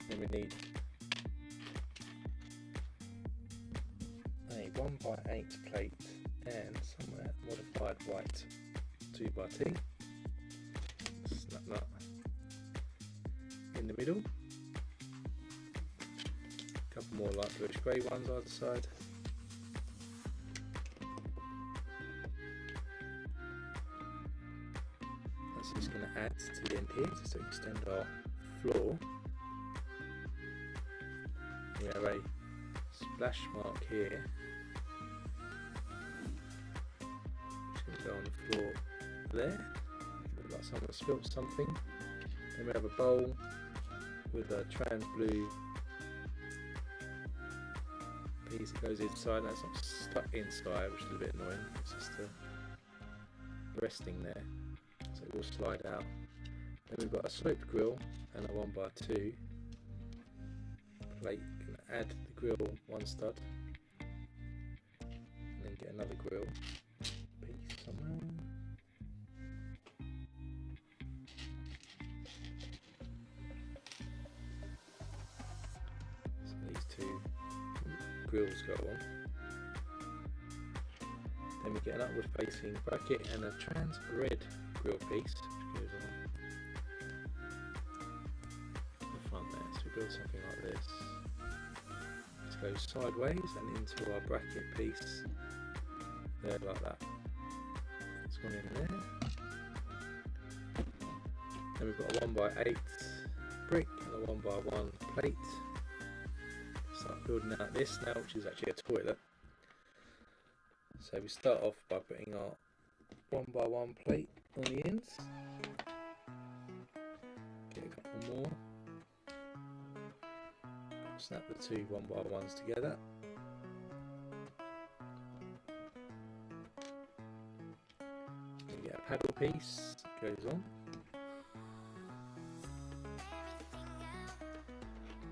Then we need a 1x8 plate and somewhere modified white 2x2. Snap that in the middle. A couple more light bluish grey ones either side. That's just going to add to the end here just to extend our floor. We have a splash mark here, which can go on the floor there. Looks like someone spilt something. Then we have a bowl with a trans blue piece that goes inside. That's not stuck inside, which is a bit annoying. It's just resting there, so it will slide out. Then we've got a sloped grill and a 1x2 plate. Add the grill one stud, and then get another grill piece somewhere. So these two grills go on. Then we get an upward facing bracket and a trans red grill piece which goes on the front there. So we build something like this. Goes sideways and into our bracket piece there like that. It's gone in there. Then we've got a 1x8 brick and a 1x1 plate. Start building out this now, which is actually a toilet. So we start off by putting our 1x1 plate on the ends. Get a couple more. Snap the two 1x1s together. You get a paddle piece, goes on.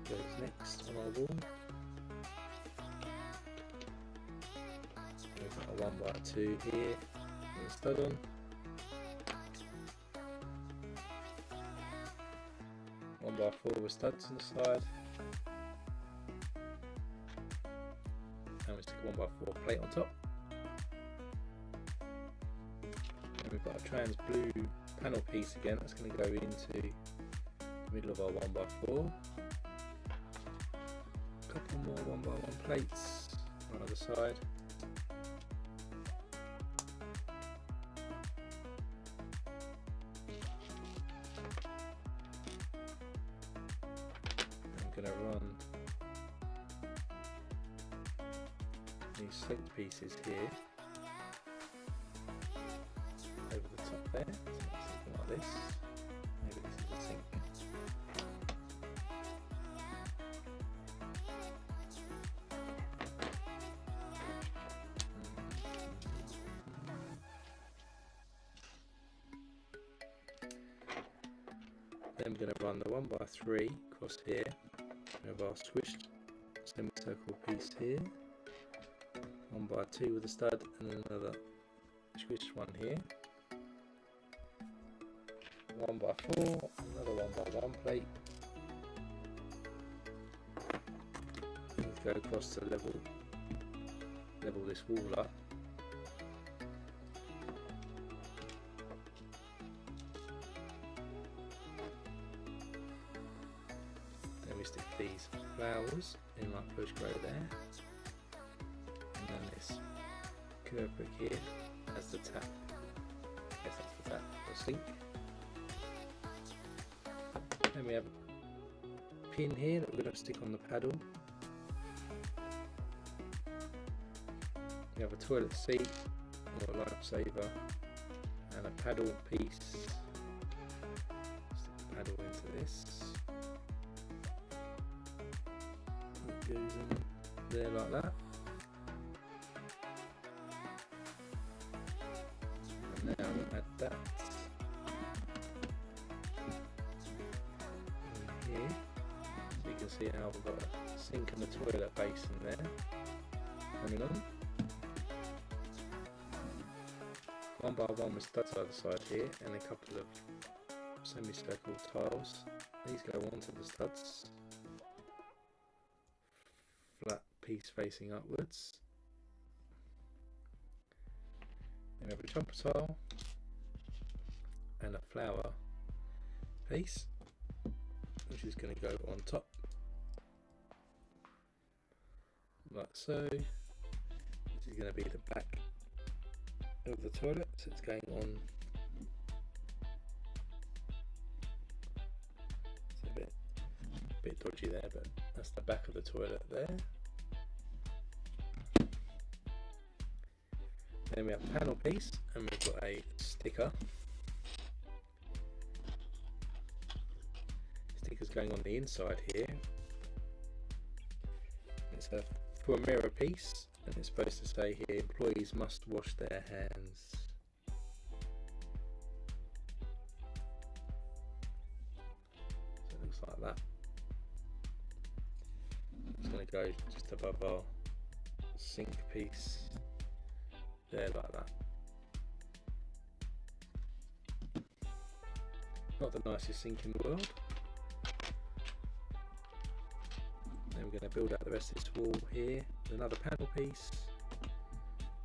Goes next on our wall. We've got a 1x2 here with a stud on. 1x4 with studs on the side. And we stick a 1x4 plate on top. And we've got a trans blue panel piece again that's going to go into the middle of our 1x4. A couple more 1x1 plates on the other side. I'm going to run these sink pieces here over the top there, something like this. Maybe this is a sink. Then we're going to run the 1x3 across here. We have our squished semicircle piece here. 1x2 with a stud and another squished one here. 1x4, another 1x1 plate. Let's go across to level this wall up. Then we stick these flowers in like push grow there. And then this curve brick here as the tap. I guess that's the tap for the sink. Then we have a pin here that we're going to stick on the paddle. We have a toilet seat or a lifesaver and a paddle piece. Stick the paddle into this. It goes in there like that. Now we'll add that in here, so you can see how we've got a sink and a toilet basin there coming on. 1x1 with studs either side here, and a couple of semicircle tiles. These go onto the studs. Flat piece facing upwards. We have a jumper tile and a flower piece, which is going to go on top, like so. This is going to be the back of the toilet, so it's going on. It's a bit dodgy there, but that's the back of the toilet there. Then we have a panel piece, and we've got a sticker. Sticker's going on the inside here. It's for a mirror piece, and it's supposed to say here, employees must wash their hands. So it looks like that. It's going to go just above our sink piece. There, like that. Not the nicest sink in the world. Then we're going to build out the rest of this wall here with another panel piece,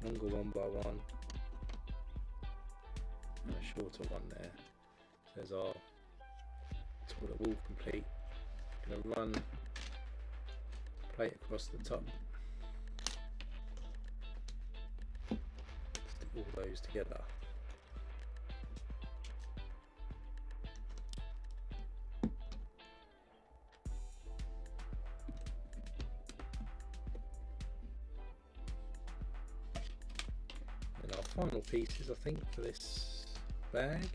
longer 1x1, and a shorter one there. So there's our toilet wall complete. Going to run the plate across the top. All those together. final pieces, I think, for this bag.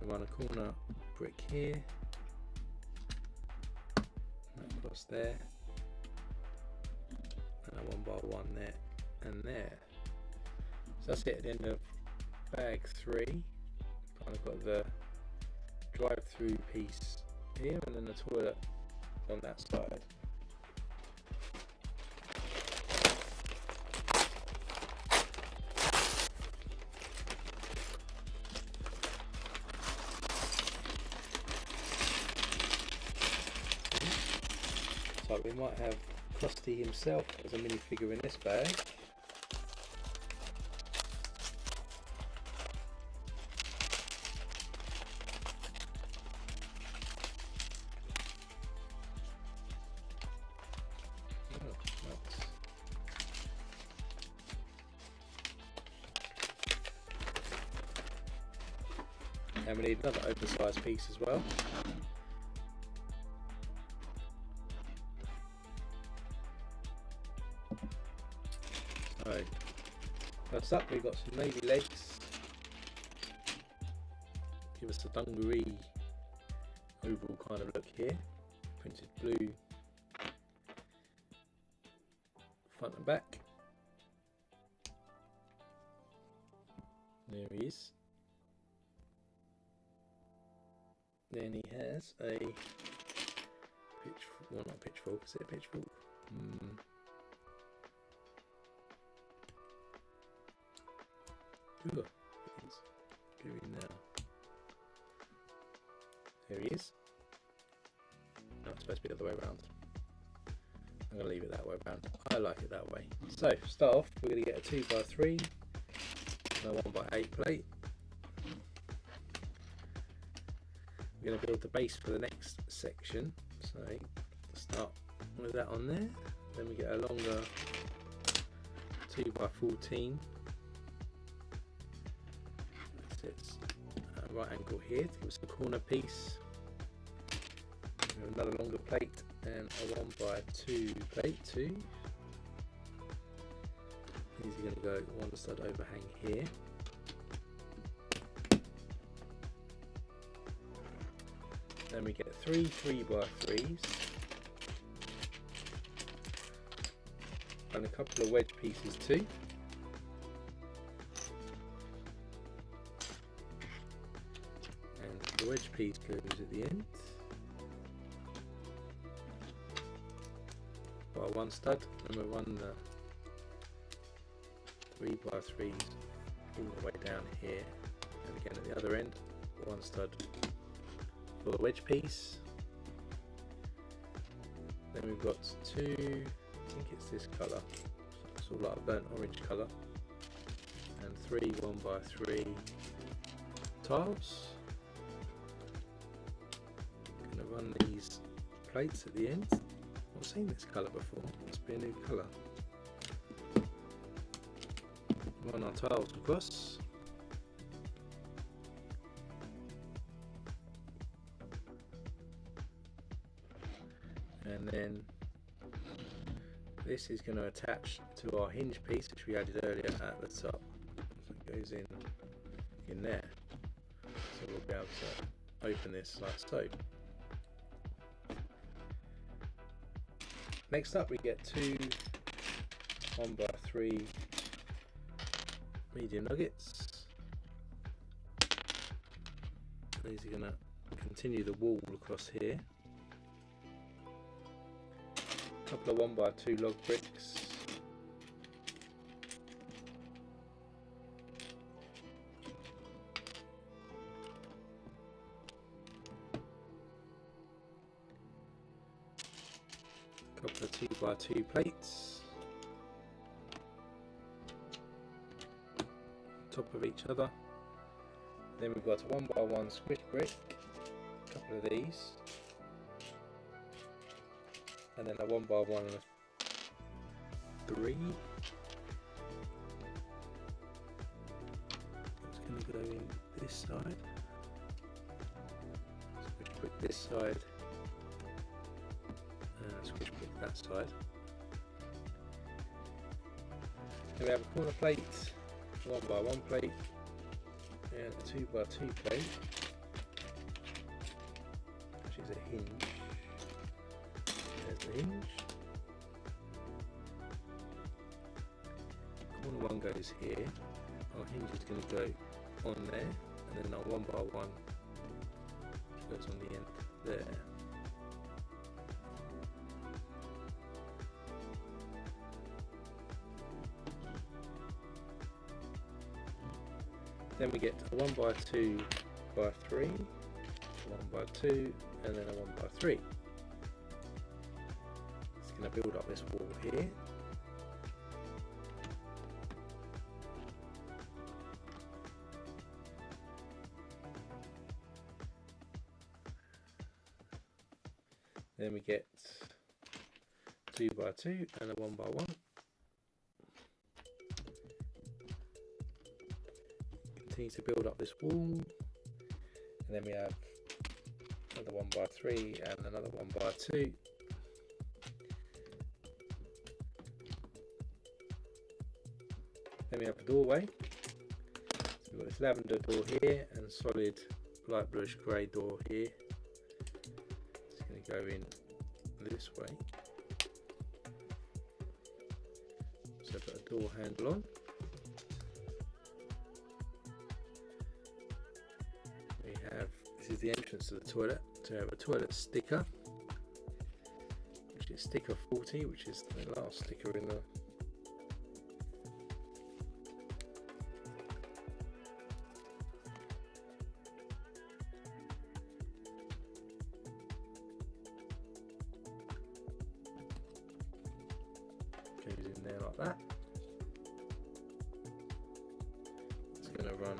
I'm going to run a corner brick here, that across there, and a 1 by 1 there and there. So that's it at the end of bag 3. Kind of got the drive-through piece here and then the toilet on that side. So we might have Krusty himself as a minifigure in this bag. And we need another oversized piece as well. So, first up we've got some navy legs. Give us a dungaree oval kind of look here. Printed blue front and back. There he is. Then he has a pitchfork, well not a pitchfork, is it a pitchfork? Ooh, it's going now. There he is. No, it's supposed to be the other way around. I'm going to leave it that way around. I like it that way. So, start off, we're going to get a 2 by 3 and a 1 by 8 plate. We're going to build the base for the next section, so start with that on there. Then we get a longer 2 by 14 that sits at a right angle here to give us a corner piece. We have another longer plate and a 1 by 2 plate too. These are going to go one stud overhang here. Then we get 3 3 by 3s and a couple of wedge pieces too. And the wedge piece goes at the end by 1 stud, and we'll run the 3 by 3s all the way down here, and again at the other end 1 stud for the wedge piece. Then we've got 2, I think it's this colour, so it's all like a burnt orange colour, and 3 1 by 3 tiles. I'm going to run these plates at the end. I've not seen this colour before, must be a new colour. Run our tiles across. And then this is going to attach to our hinge piece which we added earlier at the top. So it goes in there. So we'll be able to open this like so. Next up we get 2 1 by 3 medium nuggets. These are going to continue the wall across here. Couple of 1 by 2 log bricks. Couple of 2 by 2 plates. Top of each other. Then we've got a 1 by 1 squish brick. A couple of these. And then a 1 by 1 and a 3. It's going to go in this side. Squish brick this side. And squish brick that side. Then we have a corner plate 1x1 plate and a 2x2 plate, which is a hinge. There's the hinge. Corner one goes here. Our hinge is going to go on there, and then our 1x1 goes on the end there. Then we get a 1x2 by 3, 1x2, and then a 1x3. It's going to build up this wall here. Then we get 2x2 and a 1x1. Continue to build up this wall, and then we have another 1x3 and another 1x2. Then we have a doorway. So we've got this lavender door here and solid light bluish grey door here. It's going to go in this way. So put a door handle on. This is the entrance to the toilet. So we have a toilet sticker, which is sticker 40, which is the last sticker in the goes in there like that. It's going to run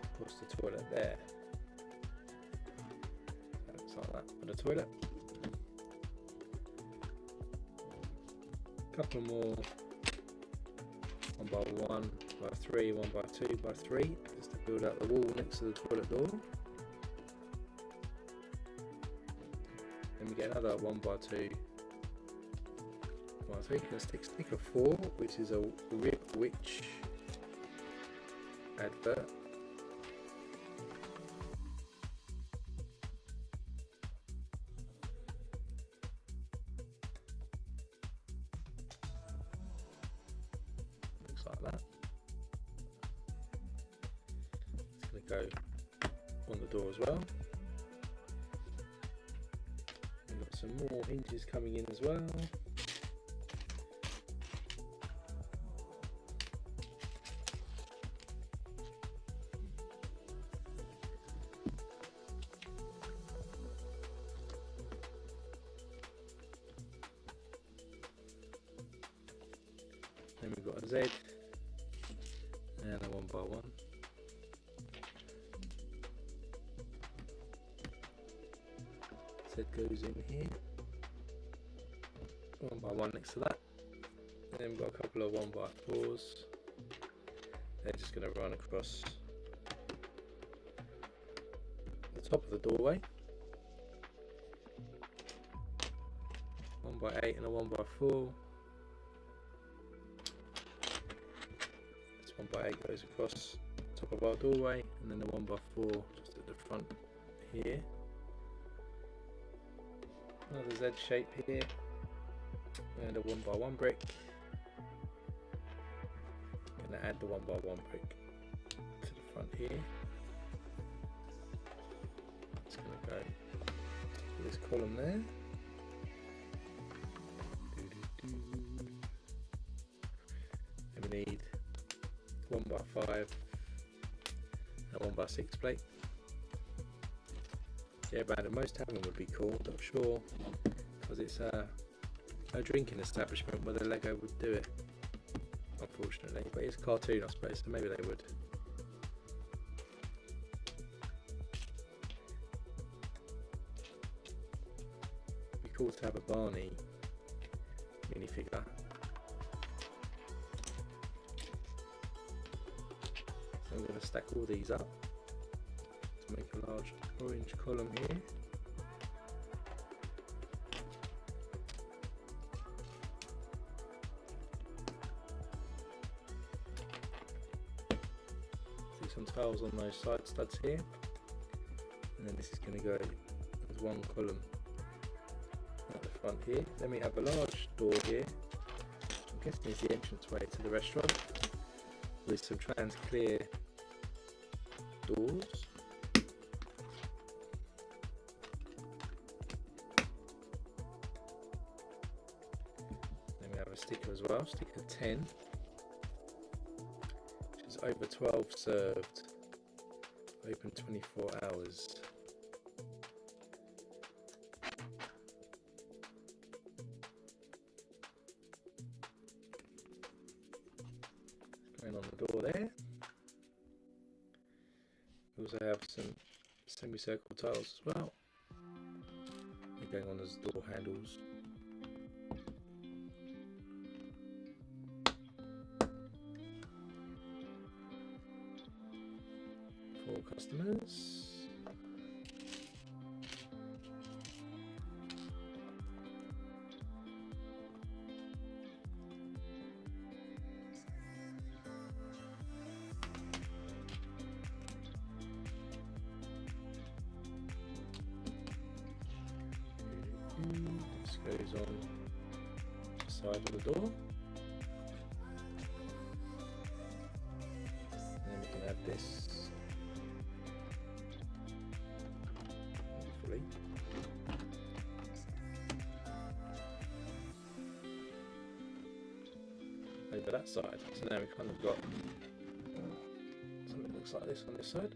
across the toilet there. Like that for the toilet. A couple more 1x1 by 3, 1x2 by 3, just to build out the wall next to the toilet door. Then we get another 1x2 by 3. Gonna stick sticker 4, which is a Rib Witch advert. Like that. It's going to go on the door as well. We've got some more hinges coming in as well. Then we've got a Z and a 1x1. Z goes in here. 1x1 next to that. And then we've got a couple of 1x4s. They're just going to run across the top of the doorway. 1x8 and a 1x4. 1x8 goes across the top of our doorway, and then the 1x4 just at the front here. Another Z shape here, and a 1x1 brick. I'm going to add the 1x1 brick to the front here. It's going to go to this column there. And we need 1x5 and 1x6 plate. Yeah, Brandon, most tavern would be cool, I'm sure, because it's a drinking establishment where the Lego would do it, unfortunately. But it's a cartoon, I suppose, so maybe they would. It'd be cool to have a Barney minifigure. I'm going to stack all these up to make a large orange column here. tiles on those side studs here, and then this is going to go as one column at the front here. Then we have a large door here. I'm guessing it's the entrance way to the restaurant, with some trans clear doors. Then we have a sticker as well, sticker 10, which is over 12 served, open 24 hours. Going on the door there. We also have some semicircle tiles as well. They're going on as door handles. For customers. This goes on the side of the door. And then we can add this, hopefully. Over that side. So now we've kind of got something that looks like this on this side.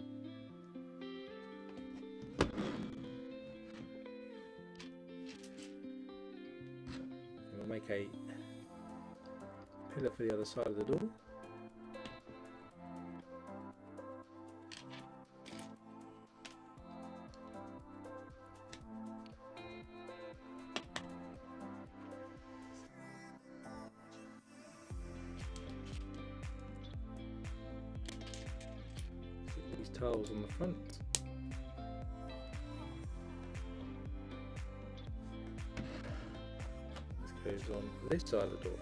Make a pillar for the other side of the door. Put these tiles on the front. Goes on this side of the door.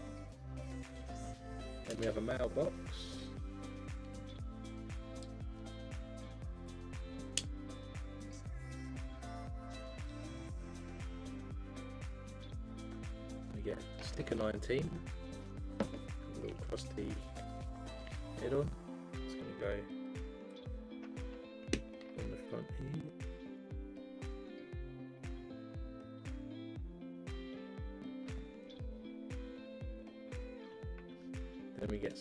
Then we have a mailbox. We get sticker 19, a little Krusty head on. It's going to go on the front here. Then we get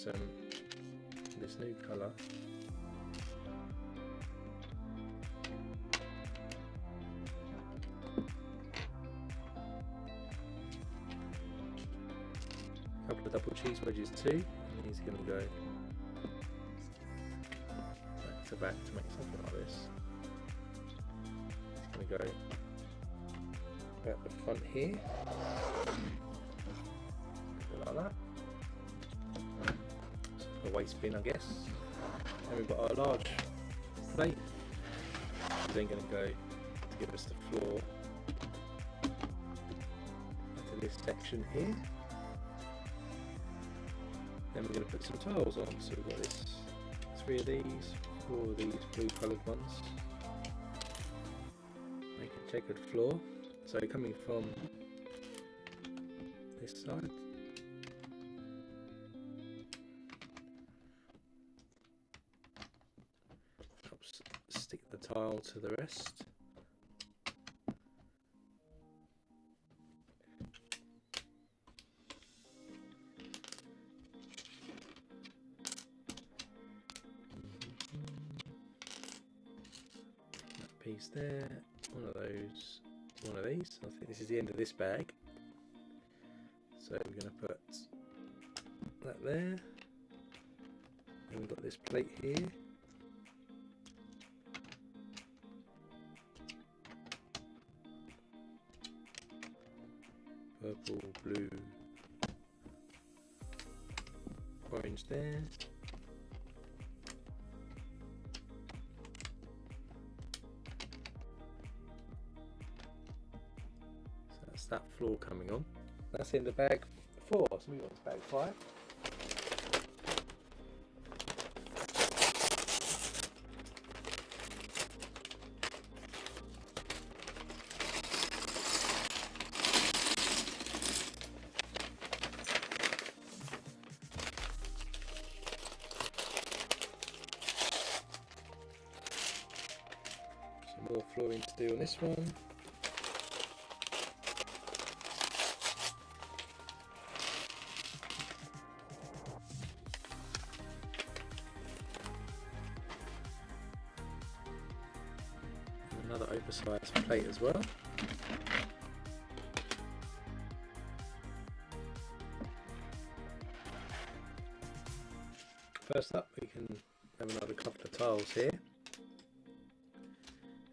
this new colour. A couple of double cheese wedges too, and he's going to go back to back to make something like this. He's going to go about the front here, like that. A waste bin, I guess. And we've got our large plate, which is then going to go to give us the floor into this section here. Then we're going to put some tiles on. So we've got 3 of these, 4 of these blue coloured ones. Make a checkered floor. So coming from this side. Stick the tile to the rest. That piece there, one of those, one of these. I think this is the end of this bag. So we're going to put that there. And we've got this plate here. Purple, blue, orange there. So that's that floor coming on. That's in the bag 4, so we got to bag 5. flooring to do on this one. Another oversized plate as well. First up, we can have another couple of tiles here.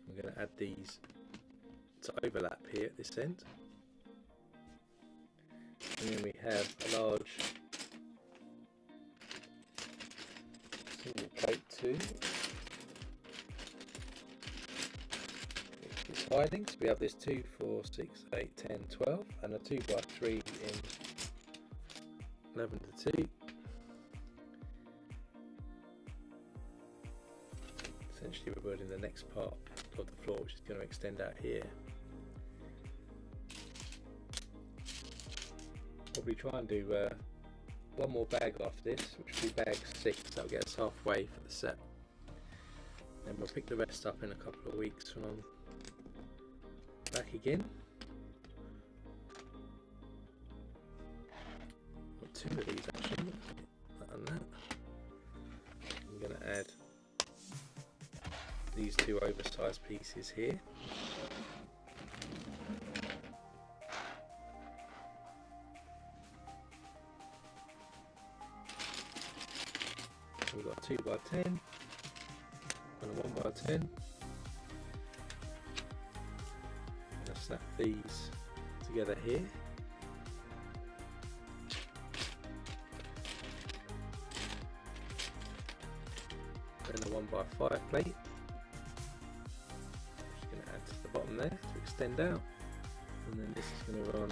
We're going to add these to overlap here at this end. And then we have a large single plate too. It's hiding, so we have this 2, 4, 6, 8, 10, 12 and a 2x3 in 11 to 2. Essentially we're building the next part of the floor, which is going to extend out here. Probably try and do one more bag after this, which will be bag 6. That'll get us halfway for the set. Then we'll pick the rest up in a couple of weeks when I'm back again. Got 2 of these actually, that and that. I'm going to add these 2 oversized pieces here. So we've got a 2x10 and a 1x10. Snap these together here. Then a 1x5 plate. Just going to add to the bottom there to extend out, and then this is going to run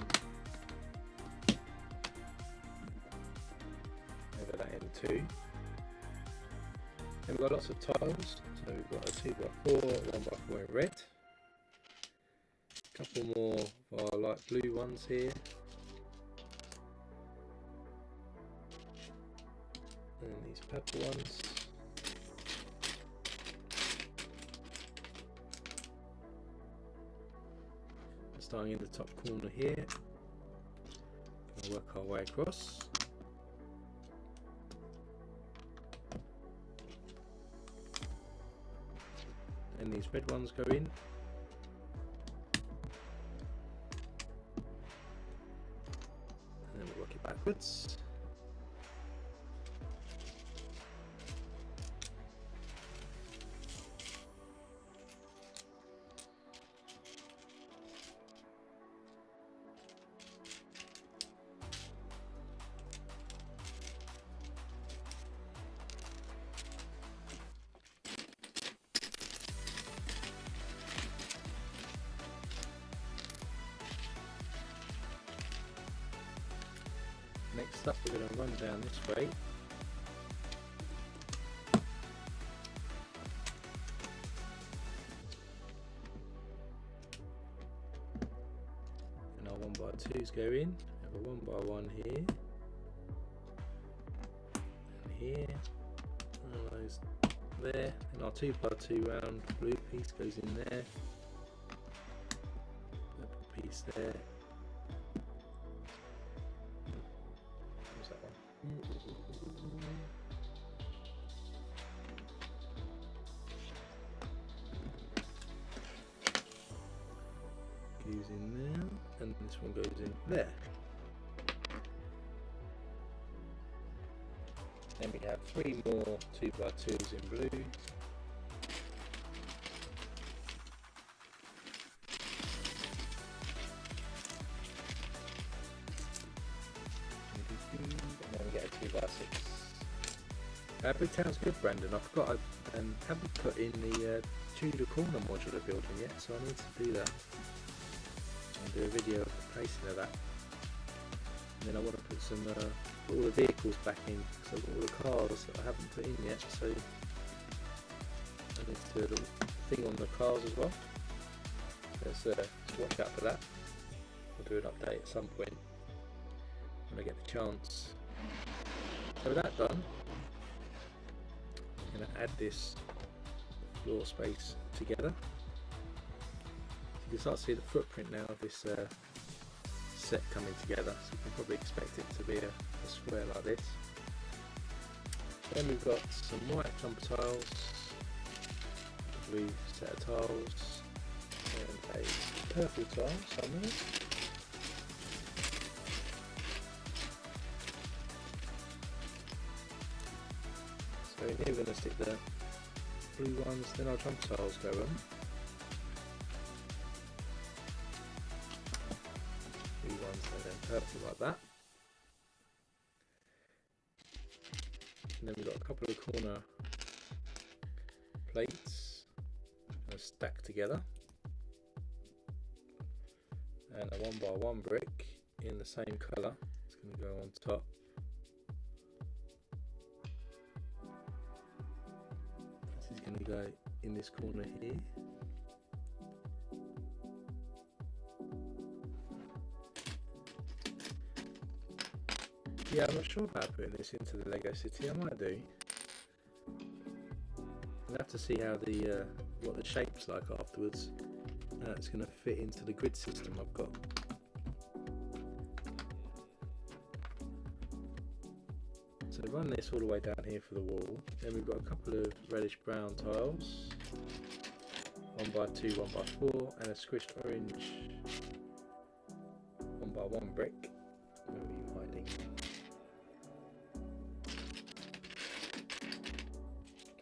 over that end too. Then we've got lots of tiles, so we've got a 2x4, 1x4 in red. Couple more of our light blue ones here, and these purple ones, starting in the top corner here. We'll work our way across. And these red ones go in. Backwards. Next up, we're going to run down this way. And our 1x2s go in. We have a 1x1 here, and here, and those there. And our 2x2 round blue piece goes in there. Purple piece there. Goes in there, and this one goes in there. Then we have 3 more 2x2s in blue. And then we get a 2x6. Bricktown's good, Brandon. I forgot I haven't put in the Tudor corner modular building yet, so I need to do that. I'll do a video of the placing of that. And then I want to put some all the vehicles back in, because I've got all the cars that I haven't put in yet, so I need to do a little thing on the cars as well. Let's watch out for that. I'll do an update at some point when I get the chance. So with that done, I'm going to add this floor space together. You start to see the footprint now of this set coming together, so you can probably expect it to be a square like this. Then we've got some white jumper tiles, a blue set of tiles, and a purple tile somewhere. So in here we're going to stick the blue ones, then our jumper tiles go on. Blue ones and then purple like that. And then we've got a couple of corner plates stacked together, and a 1x1 brick in the same colour. It's going to go on top. This is going to go in this corner here. Yeah, I'm not sure about putting this into the Lego City. I might do. I'll have to see how what the shape's like afterwards. It's going to fit into the grid system I've got. So run this all the way down here for the wall. Then we've got a couple of reddish brown tiles, 1x2, 1x4, and a squished orange 1x1 brick. Where are you hiding?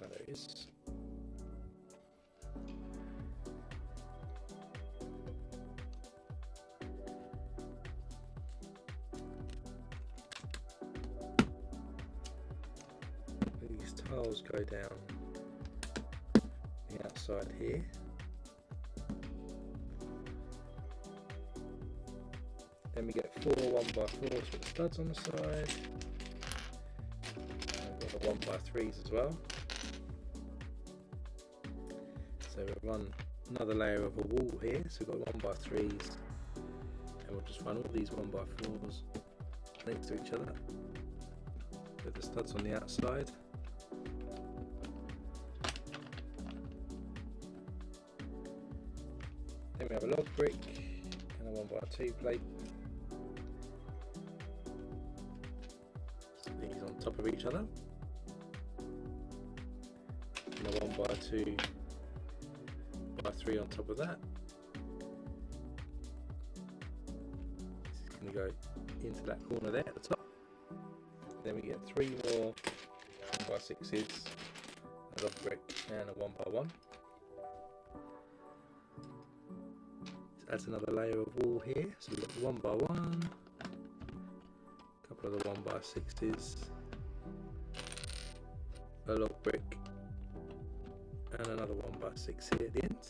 Oh, there it is. These tiles go down the outside here. Then we get 4 1x4s with the studs on the side. And we've got the 1x3s as well. So we'll run another layer of a wall here. So we've got 1x3s, and we'll just run all these 1x4s next to each other with the studs on the outside. Then we have a log brick and a 1x2 plate. So these on top of each other. And a 1x2 by 3 on top of that. This is going to go into that corner there at the top. Then we get 3 more 1x6s, a log brick and a 1x1. Adds another layer of wall here. So we've got the 1x1, a couple of the 1x6s, a log brick, and another 1x6 here at the end.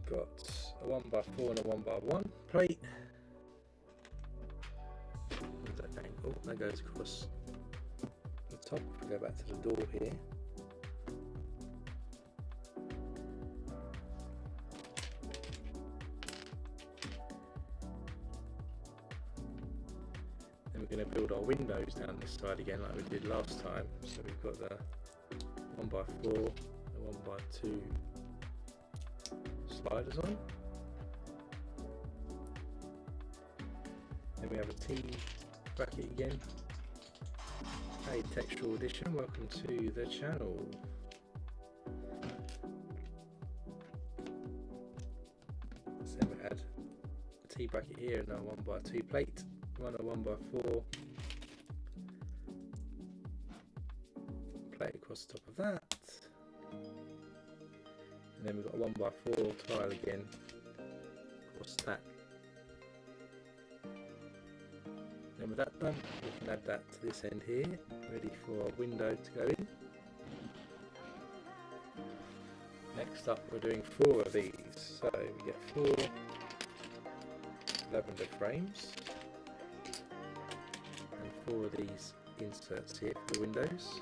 Got a 1x4 and a 1x1 plate. Where's that angle? That goes across the top. If we go back to the door here. We're going to build our windows down this side again like we did last time. So we've got the 1x4, the 1x2 sliders on. Then we have a T bracket again. Hey Textural Edition, welcome to the channel. So then we add a T bracket here and a 1x2 plate. Run a 1x4 plate across the top of that, and then we've got a 1x4 tile again across that. Then with that done, we can add that to this end here, ready for our window to go in. Next up, we're doing 4 of these, so we get 4 lavender frames. 4 of these inserts here for the windows.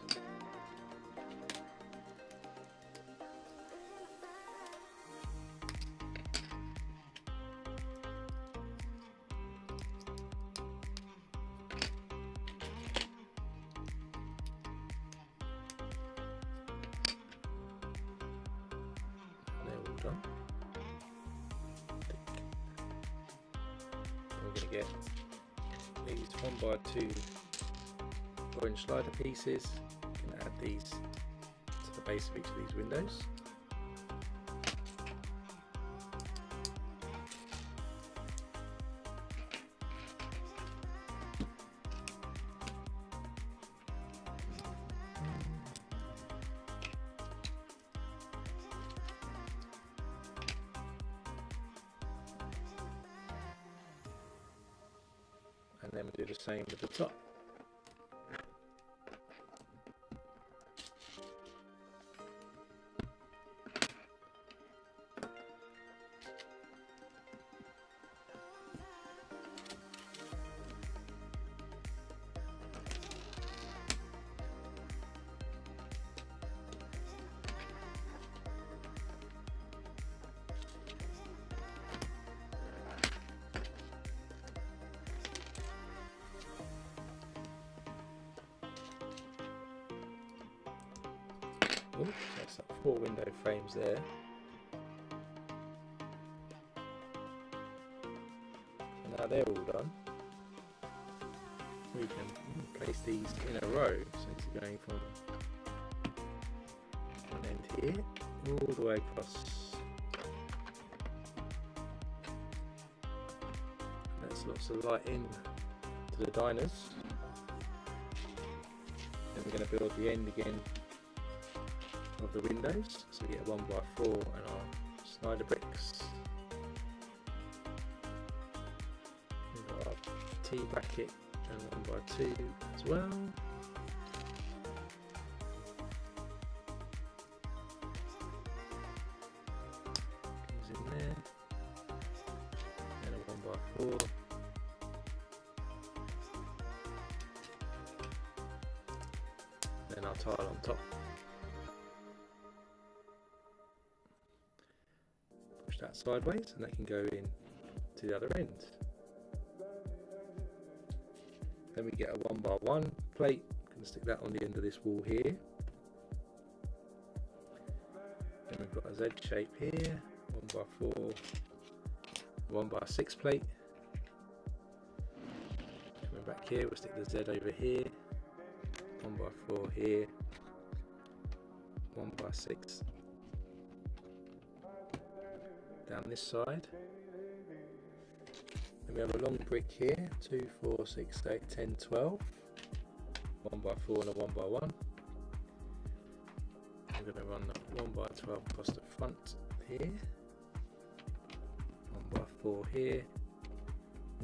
we're going to get these 1x2 orange slider pieces. We can add these to the base of each of these windows. And then we do the same with the top. Oops, that's like 4 window frames there. And now they're all done, we can place these in a row. So it's going from one end here all the way across. That's lots of light in to the diners. Then we're going to build the end again of the windows, so we get a 1x4 and our slider bricks. We've got our T bracket and 1x2 as well. Comes in there, and a 1x4. Then our tile on top. That sideways, and that can go in to the other end. Then we get a 1x1 plate. I'm going to stick that on the end of this wall here. Then we've got a Z shape here, 1x4, 1x6 plate. Coming back here, we'll stick the Z over here, 1x4 here, 1x6 down this side. Then we have a long brick here, 2, 4, 6, 8, 10, 12, 1x4 and a 1x1. We're going to run the 1x12 across the front here, 1x4 here,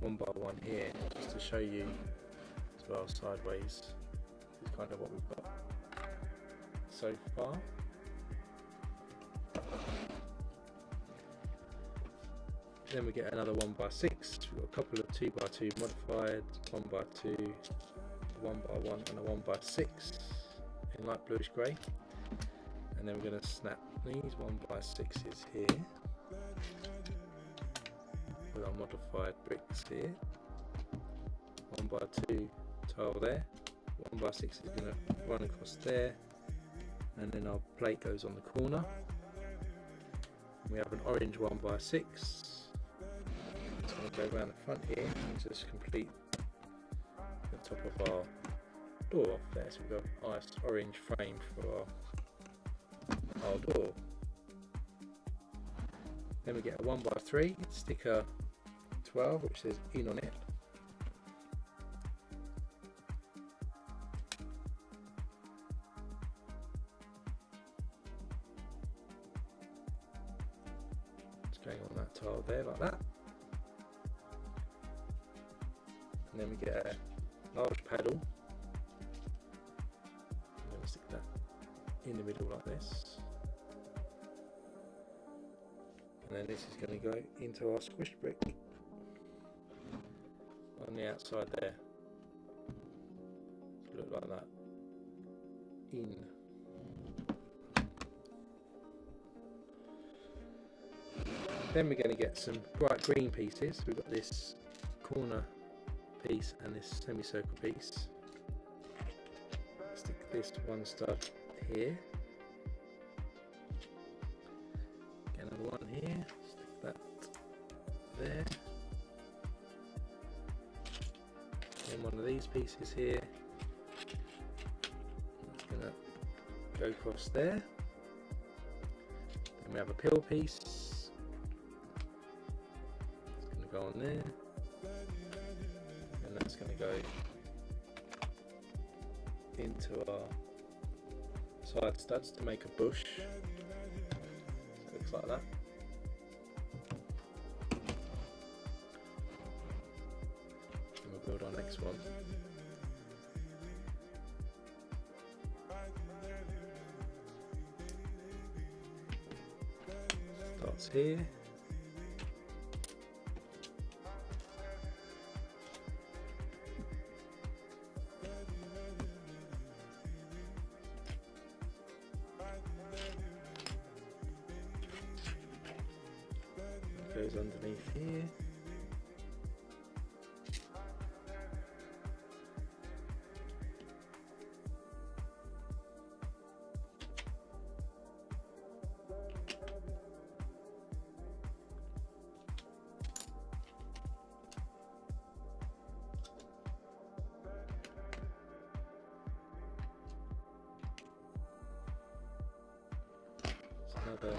1x1 here, just to show you as well sideways. This is kind of what we've got so far. Then we get another 1x6. We've got a couple of 2x2 modified, 1x2, 1x1 and a 1x6 in light bluish grey. And then we're going to snap these 1x6s here with our modified bricks here. 1x2 tile there, 1x6 is going to run across there, and then our plate goes on the corner. We have an orange 1x6. It's going to go around the front here and just complete the top of our door off there. So we've got a nice orange frame for our door. Then we get a 1x3 sticker 12 which says in on it. It's going on that tile there like that. And then we get a large paddle. I'm going to stick that in the middle like this. And then this is going to go into our squish brick on the outside there. Look like that. In. Then we're going to get some bright green pieces. We've got this corner piece and this semicircle piece. Stick this one stud here. Get another one here. Stick that there. then one of these pieces here. It's going to go across there. Then we have a pill piece. It's going to go on there. And that's going to go into our side studs to make a bush. So it looks like that. And we'll build our next one. Starts here. Goes underneath here. There's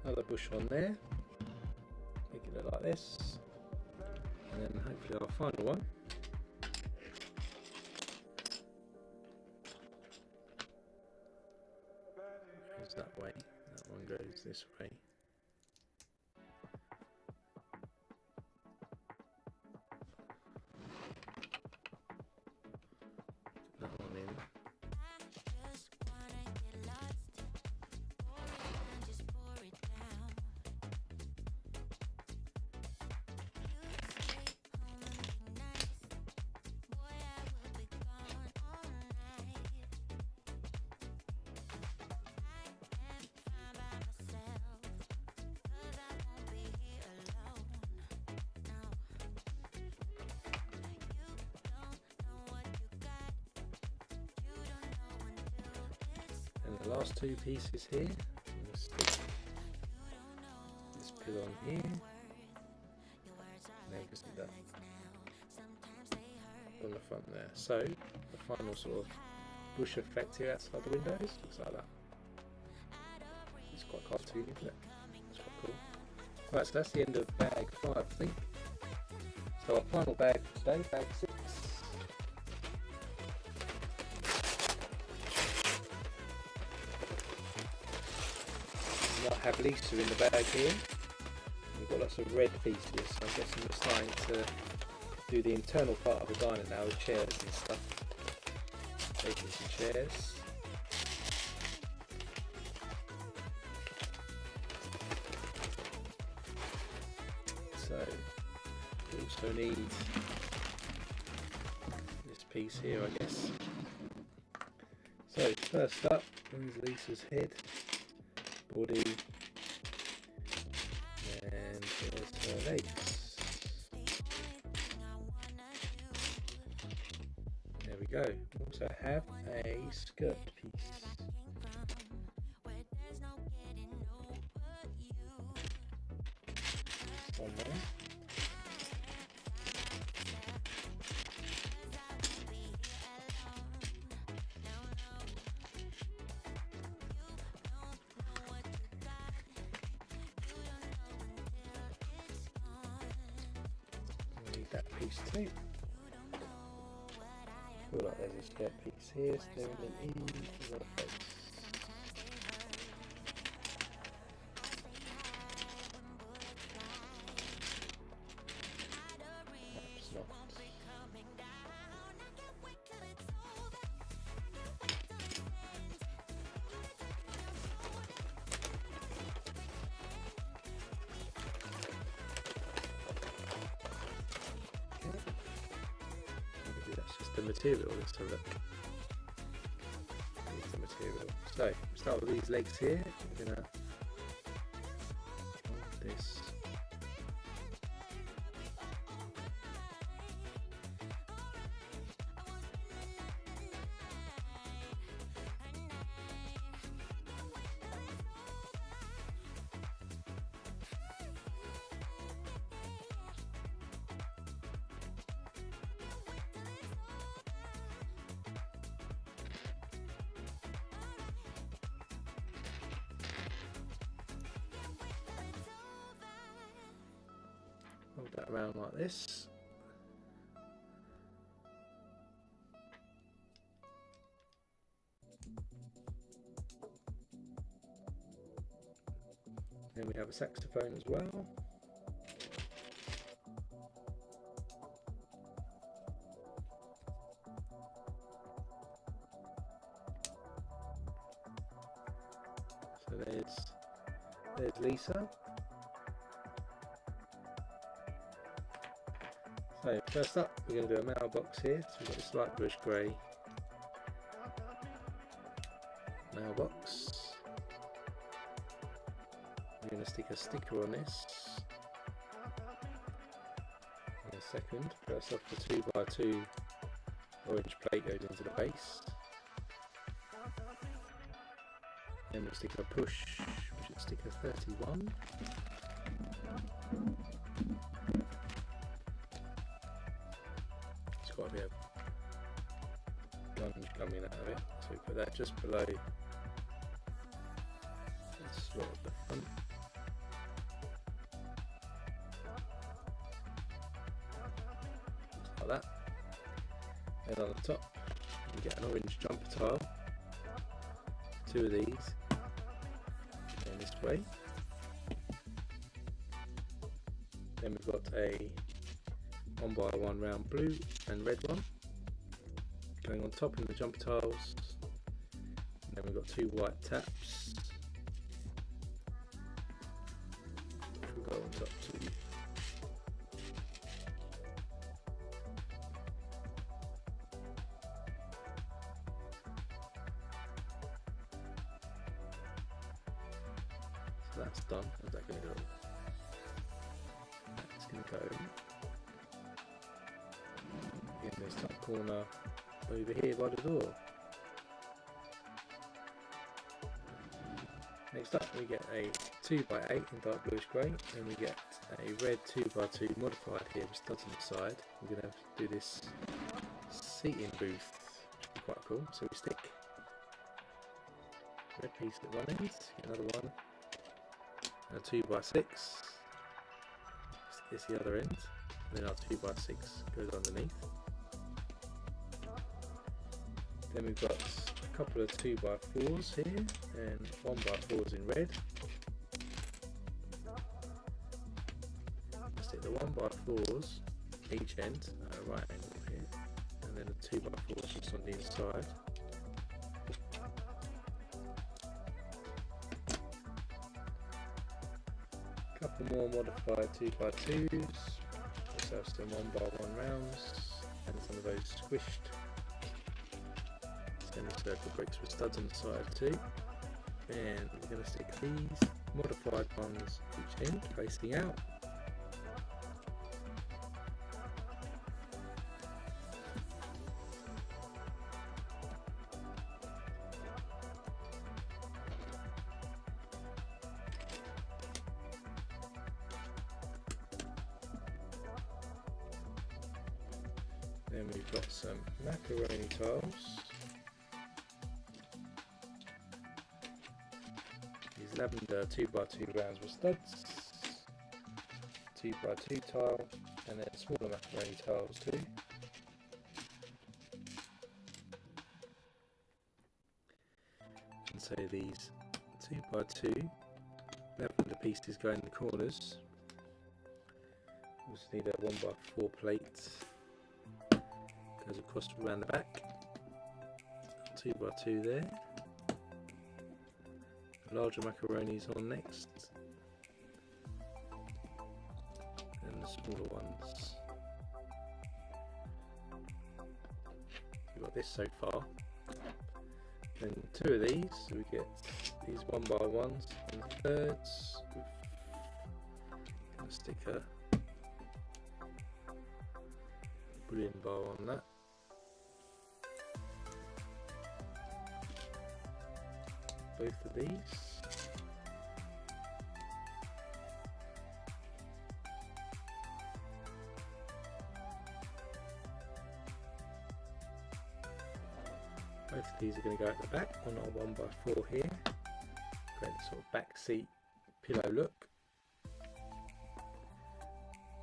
another bush on there, make it look like this, and then hopefully our final one. Goes that way, that one goes this way. Put that one in. And the last two pieces here, I'm going to stick this pill on here. Now you can see that on the front there. So the final sort of bush effect here outside the windows looks like that. It's quite cartoony, isn't it? It's quite cool. Right, so that's the end of bag 5, I think. So our final bag for today, bag 6. I have Lisa in the bag here. We've got lots of red pieces, so I'm guessing we're starting to do the internal part of the diner now with chairs and stuff. Taking some chairs. So we also need this piece here, I guess. So first up, there's Lisa's head. Body, and there's her legs. There we go. We also have a skirt piece. On there. That piece too. Feel like there's a skirt piece here, staring me in the face. Perhaps not. The material, let's have a look. Here's the material. So, start with these legs here. We're gonna hold this. that around like this. Then we have a saxophone as well. So there's Lisa. So first up, we're going to do a mailbox here. So we've got this light bluish grey mailbox. We're going to stick a sticker on this in a second. First off, the 2x2 orange plate goes into the base. Then we'll stick a push, which is sticker 31. It's got a bit of gunge coming out of it, so we put that just below the slot at the front. Like that. Then on the top you get an orange jumper tile, 2 of these going this way. Then we've got a 1x1 round blue and red one going on top in the jumper tiles. And then we've got 2 white taps which will go on top too. So that's done. How's that going to go? That's going to go in this top corner over here by the door. Next up we get a 2x8 in dark bluish grey, and we get a red 2x2 modified here with studs on the side. We're going to do this seating booth, which will be quite cool. So we stick a red piece at one end, get another one, and a 2x6, stick this the other end, and then our 2x6 goes underneath. Then we've got a couple of 2x4s here and 1x4s in red. Stick the 1x4s each end at a right angle here, and then the 2x4s just on the inside. A couple more modified 2x2s, also have some 1x1 rounds and some of those squished semicircle bricks with studs on the side too. And we're going to stick these modified ones each end facing out. Then we've got some macaroni tiles. These lavender 2x2 rounds with studs, 2x2 tile, and then smaller macaroni tiles too. And so these 2x2 lavender pieces go in the corners. We just need a 1x4 plate, goes across around the back, 2x2 there. Larger macaronis on next, and the smaller ones. We've got this so far. Then 2 of these, so we get these 1x1s and thirds. Gonna stick a bullion bar on that. Both of these. Both of these are going to go at the back on our 1x4 here. Create a sort of back seat pillow look.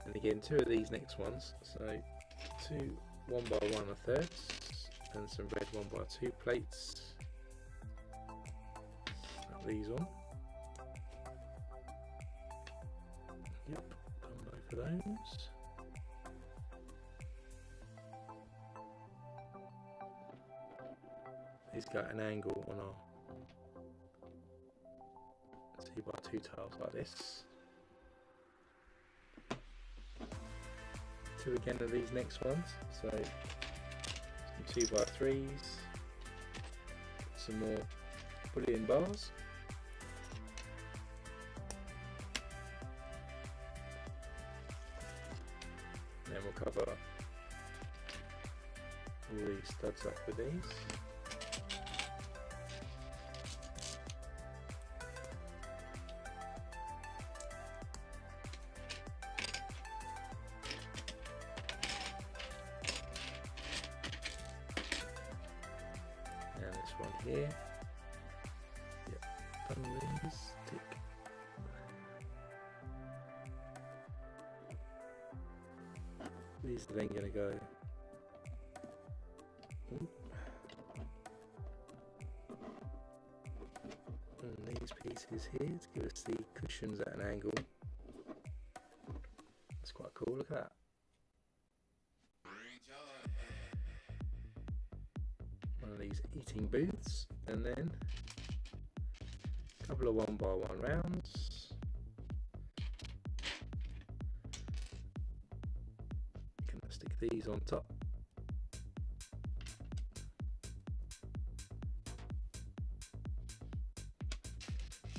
And again, 2 of these next ones, so 2 1x1 1/3 and some red 1x2 plates. Put these on. Yep, done both of those. These got an angle on our 2x2 tiles like this. 2 again of these next ones, so some 2x3s, some more bullion bars, and then we'll cover all these studs up with these. And this one here. Yep, done these. Tick. These are then going to go. And these pieces here to give us the cushions at an angle. That's quite cool. Look at that. One of these eating booths, and then a couple of 1x1 rounds. You can stick these on top.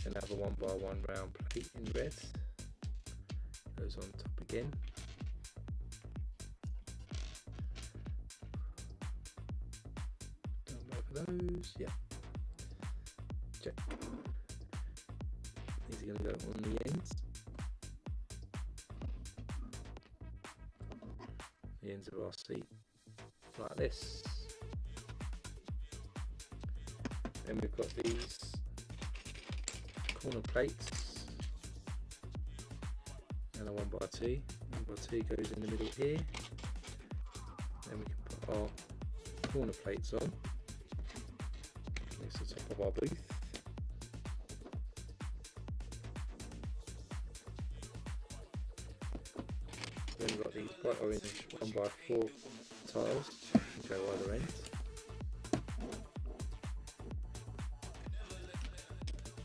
Another 1x1 round plate in red goes on top again. Those, yeah, check. These are going to go on the ends of our seat, like this. Then we've got these corner plates and a 1x2. 1x2 goes in the middle here. Then we can put our corner plates on. The top of our booth. Then we've got these bright orange 1x4 tiles that go either end.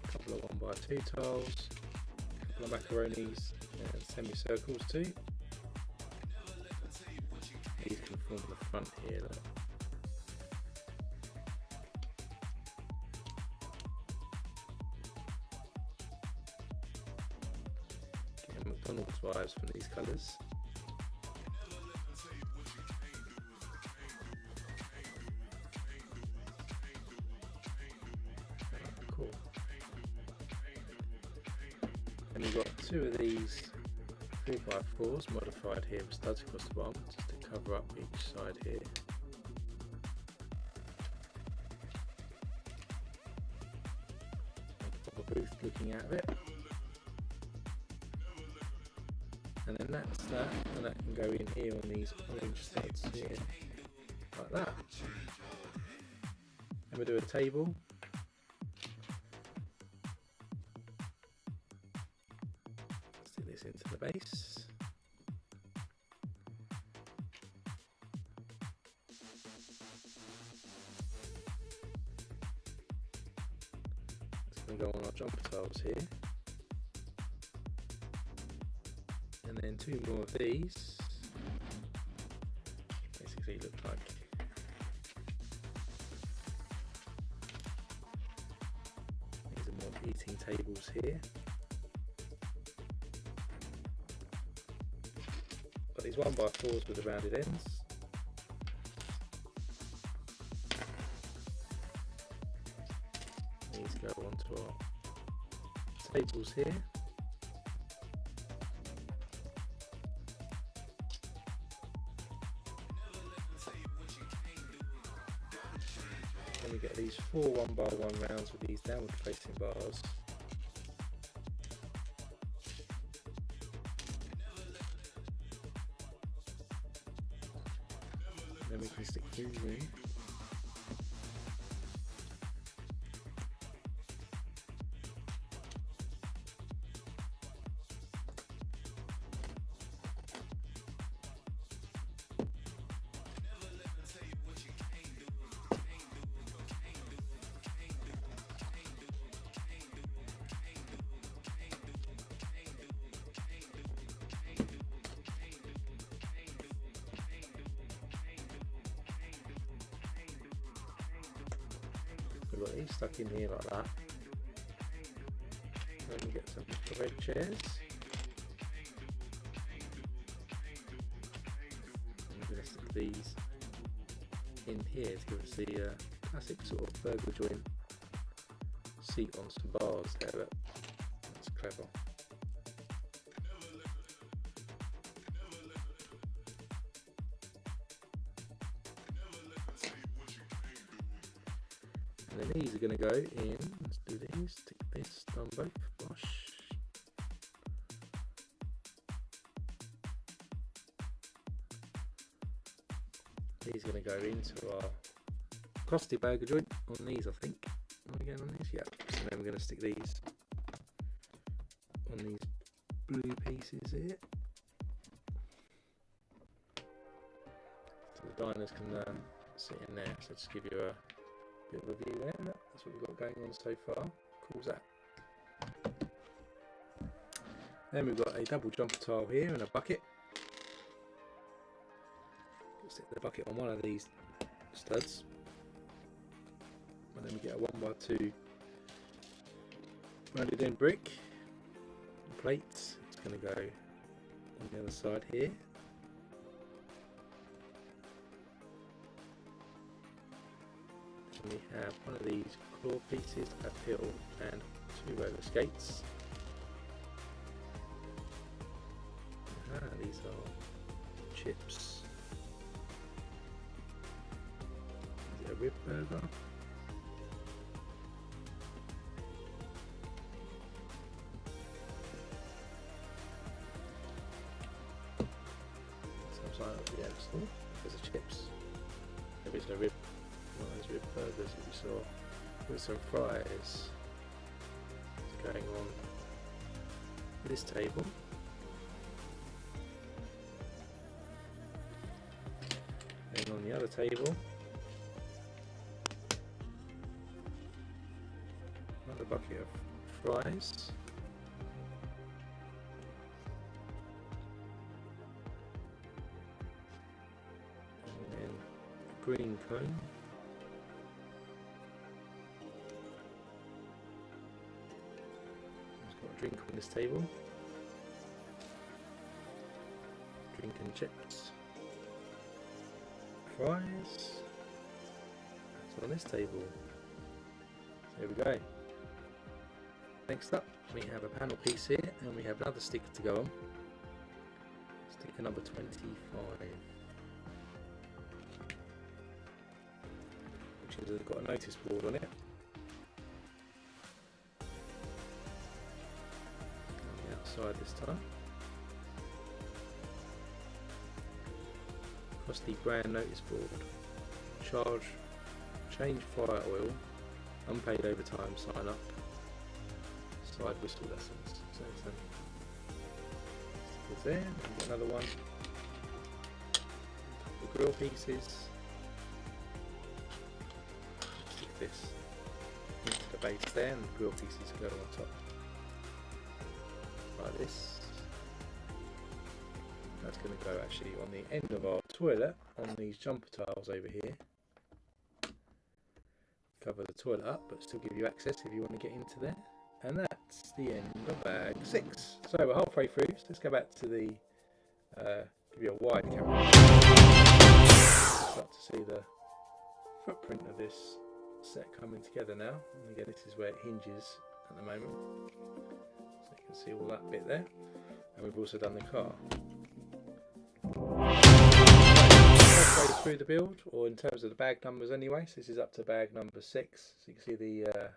A couple of 1x2 tiles, a couple of macaronis and semicircles too. These can form the front here. Look. McDonald's vibes from these colours. Cool. And we've got 2 of these 4x4s modified here with studs across the bottom just to cover up each side here. Got a booth looking out of it. And then that's that, and that can go in here on these orange studs here, like that. And we'll do a table. Stick this into the base. It's going to go on our jumper tiles here. And then 2 more of these, basically look like these are more eating tables here. Got these 1x4s with the rounded ends. These go onto our tables here. Then we get these 4 1x1 rounds with these downward facing bars. Then we can stick these in. We've got these stuck in here like that. Then we get some red chairs. I'm going to stick these in here to give us the classic sort of burger joint seat on some bars there. Look. That's clever. And then these are going to go in. Let's do these. Stick this on both. Bosh. These are going to go into our Krusty burger joint on these, I think. Are we going on these? Yeah. So then we're going to stick these on these blue pieces here. So the diners can sit in there. So just give you a bit of a view there. That's what we've got going on so far. Cool as that. Then we've got a double jumper tile here and a bucket. Stick the bucket on one of these studs, and then we get a 1x2 rounded in brick plate. It's going to go on the other side here. And we have one of these claw pieces, a pill and 2 roller skates. These are chips. Is it a rib burger? Sounds like, yeah, there's the chips. Maybe it's a rib. One of those rib burgers that we saw with some fries. It's going on this table. And on the other table, another bucket of fries. And then a green cone. Drink on this table, drink and chips, fries. So on this table, there we go. Next up, we have a panel piece here, and we have another sticker to go on. Sticker number 25, which has got a notice board on it. This time, Krusty brand notice board, change fire oil, unpaid overtime, sign up, side whistle lessons. So stickers there, and another one, the grill pieces, stick this into the base there, and the grill pieces go on top. Like this. That's going to go actually on the end of our toilet on these jumper tiles over here. Cover the toilet up but still give you access if you want to get into there. And that's the end of bag 6. So we're halfway through, so let's go back to the give you a wide camera. Start to see the footprint of this set coming together now. And again, this is where it hinges at the moment. You can see all that bit there, and we've also done the car. Halfway through the build, or in terms of the bag numbers anyway, so this is up to bag number 6. So you can see the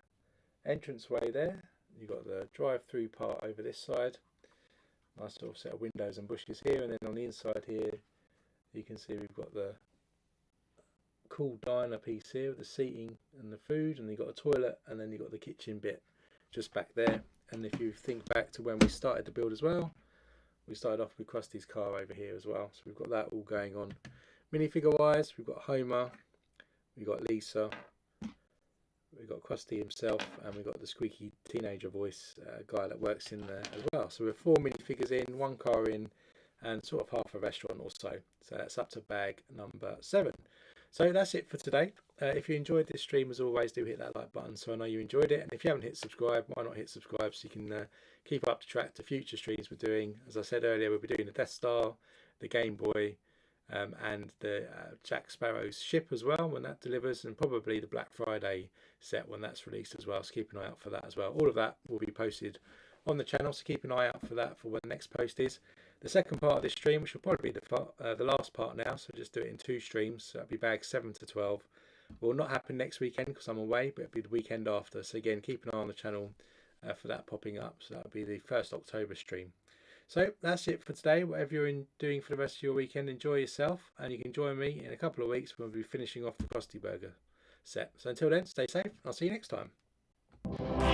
entranceway there. You've got the drive-through part over this side. Nice little set of windows and bushes here, and then on the inside here, you can see we've got the cool diner piece here with the seating and the food, and you've got a toilet, and then you've got the kitchen bit just back there. And if you think back to when we started the build as well, we started off with Krusty's car over here as well. So we've got that all going on. Minifigure wise, we've got Homer, we've got Lisa, we've got Krusty himself, and we've got the squeaky teenager voice guy that works in there as well. So we're 4 minifigures in, 1 car in, and sort of half a restaurant or so. So that's up to bag number 7. So that's it for today. If you enjoyed this stream, as always, do hit that like button so I know you enjoyed it. And if you haven't hit subscribe, why not hit subscribe so you can keep up to track to future streams we're doing. As I said earlier, we'll be doing the Death Star, the Game Boy, and the Jack Sparrow's ship as well when that delivers, and probably the Black Friday set when that's released as well. So keep an eye out for that as well. All of that will be posted on the channel, so keep an eye out for that for when the next post is. The second part of this stream, which will probably be the last part now, so just do it in 2 streams. So it'll be bags 7 to 12. Will not happen next weekend because I'm away, but it'll be the weekend after. So again, keep an eye on the channel for that popping up. So that'll be the 1st October stream. So that's it for today. Whatever you're doing for the rest of your weekend, enjoy yourself, and you can join me in a couple of weeks when we'll be finishing off the Krusty Burger set. So until then, stay safe. I'll see you next time.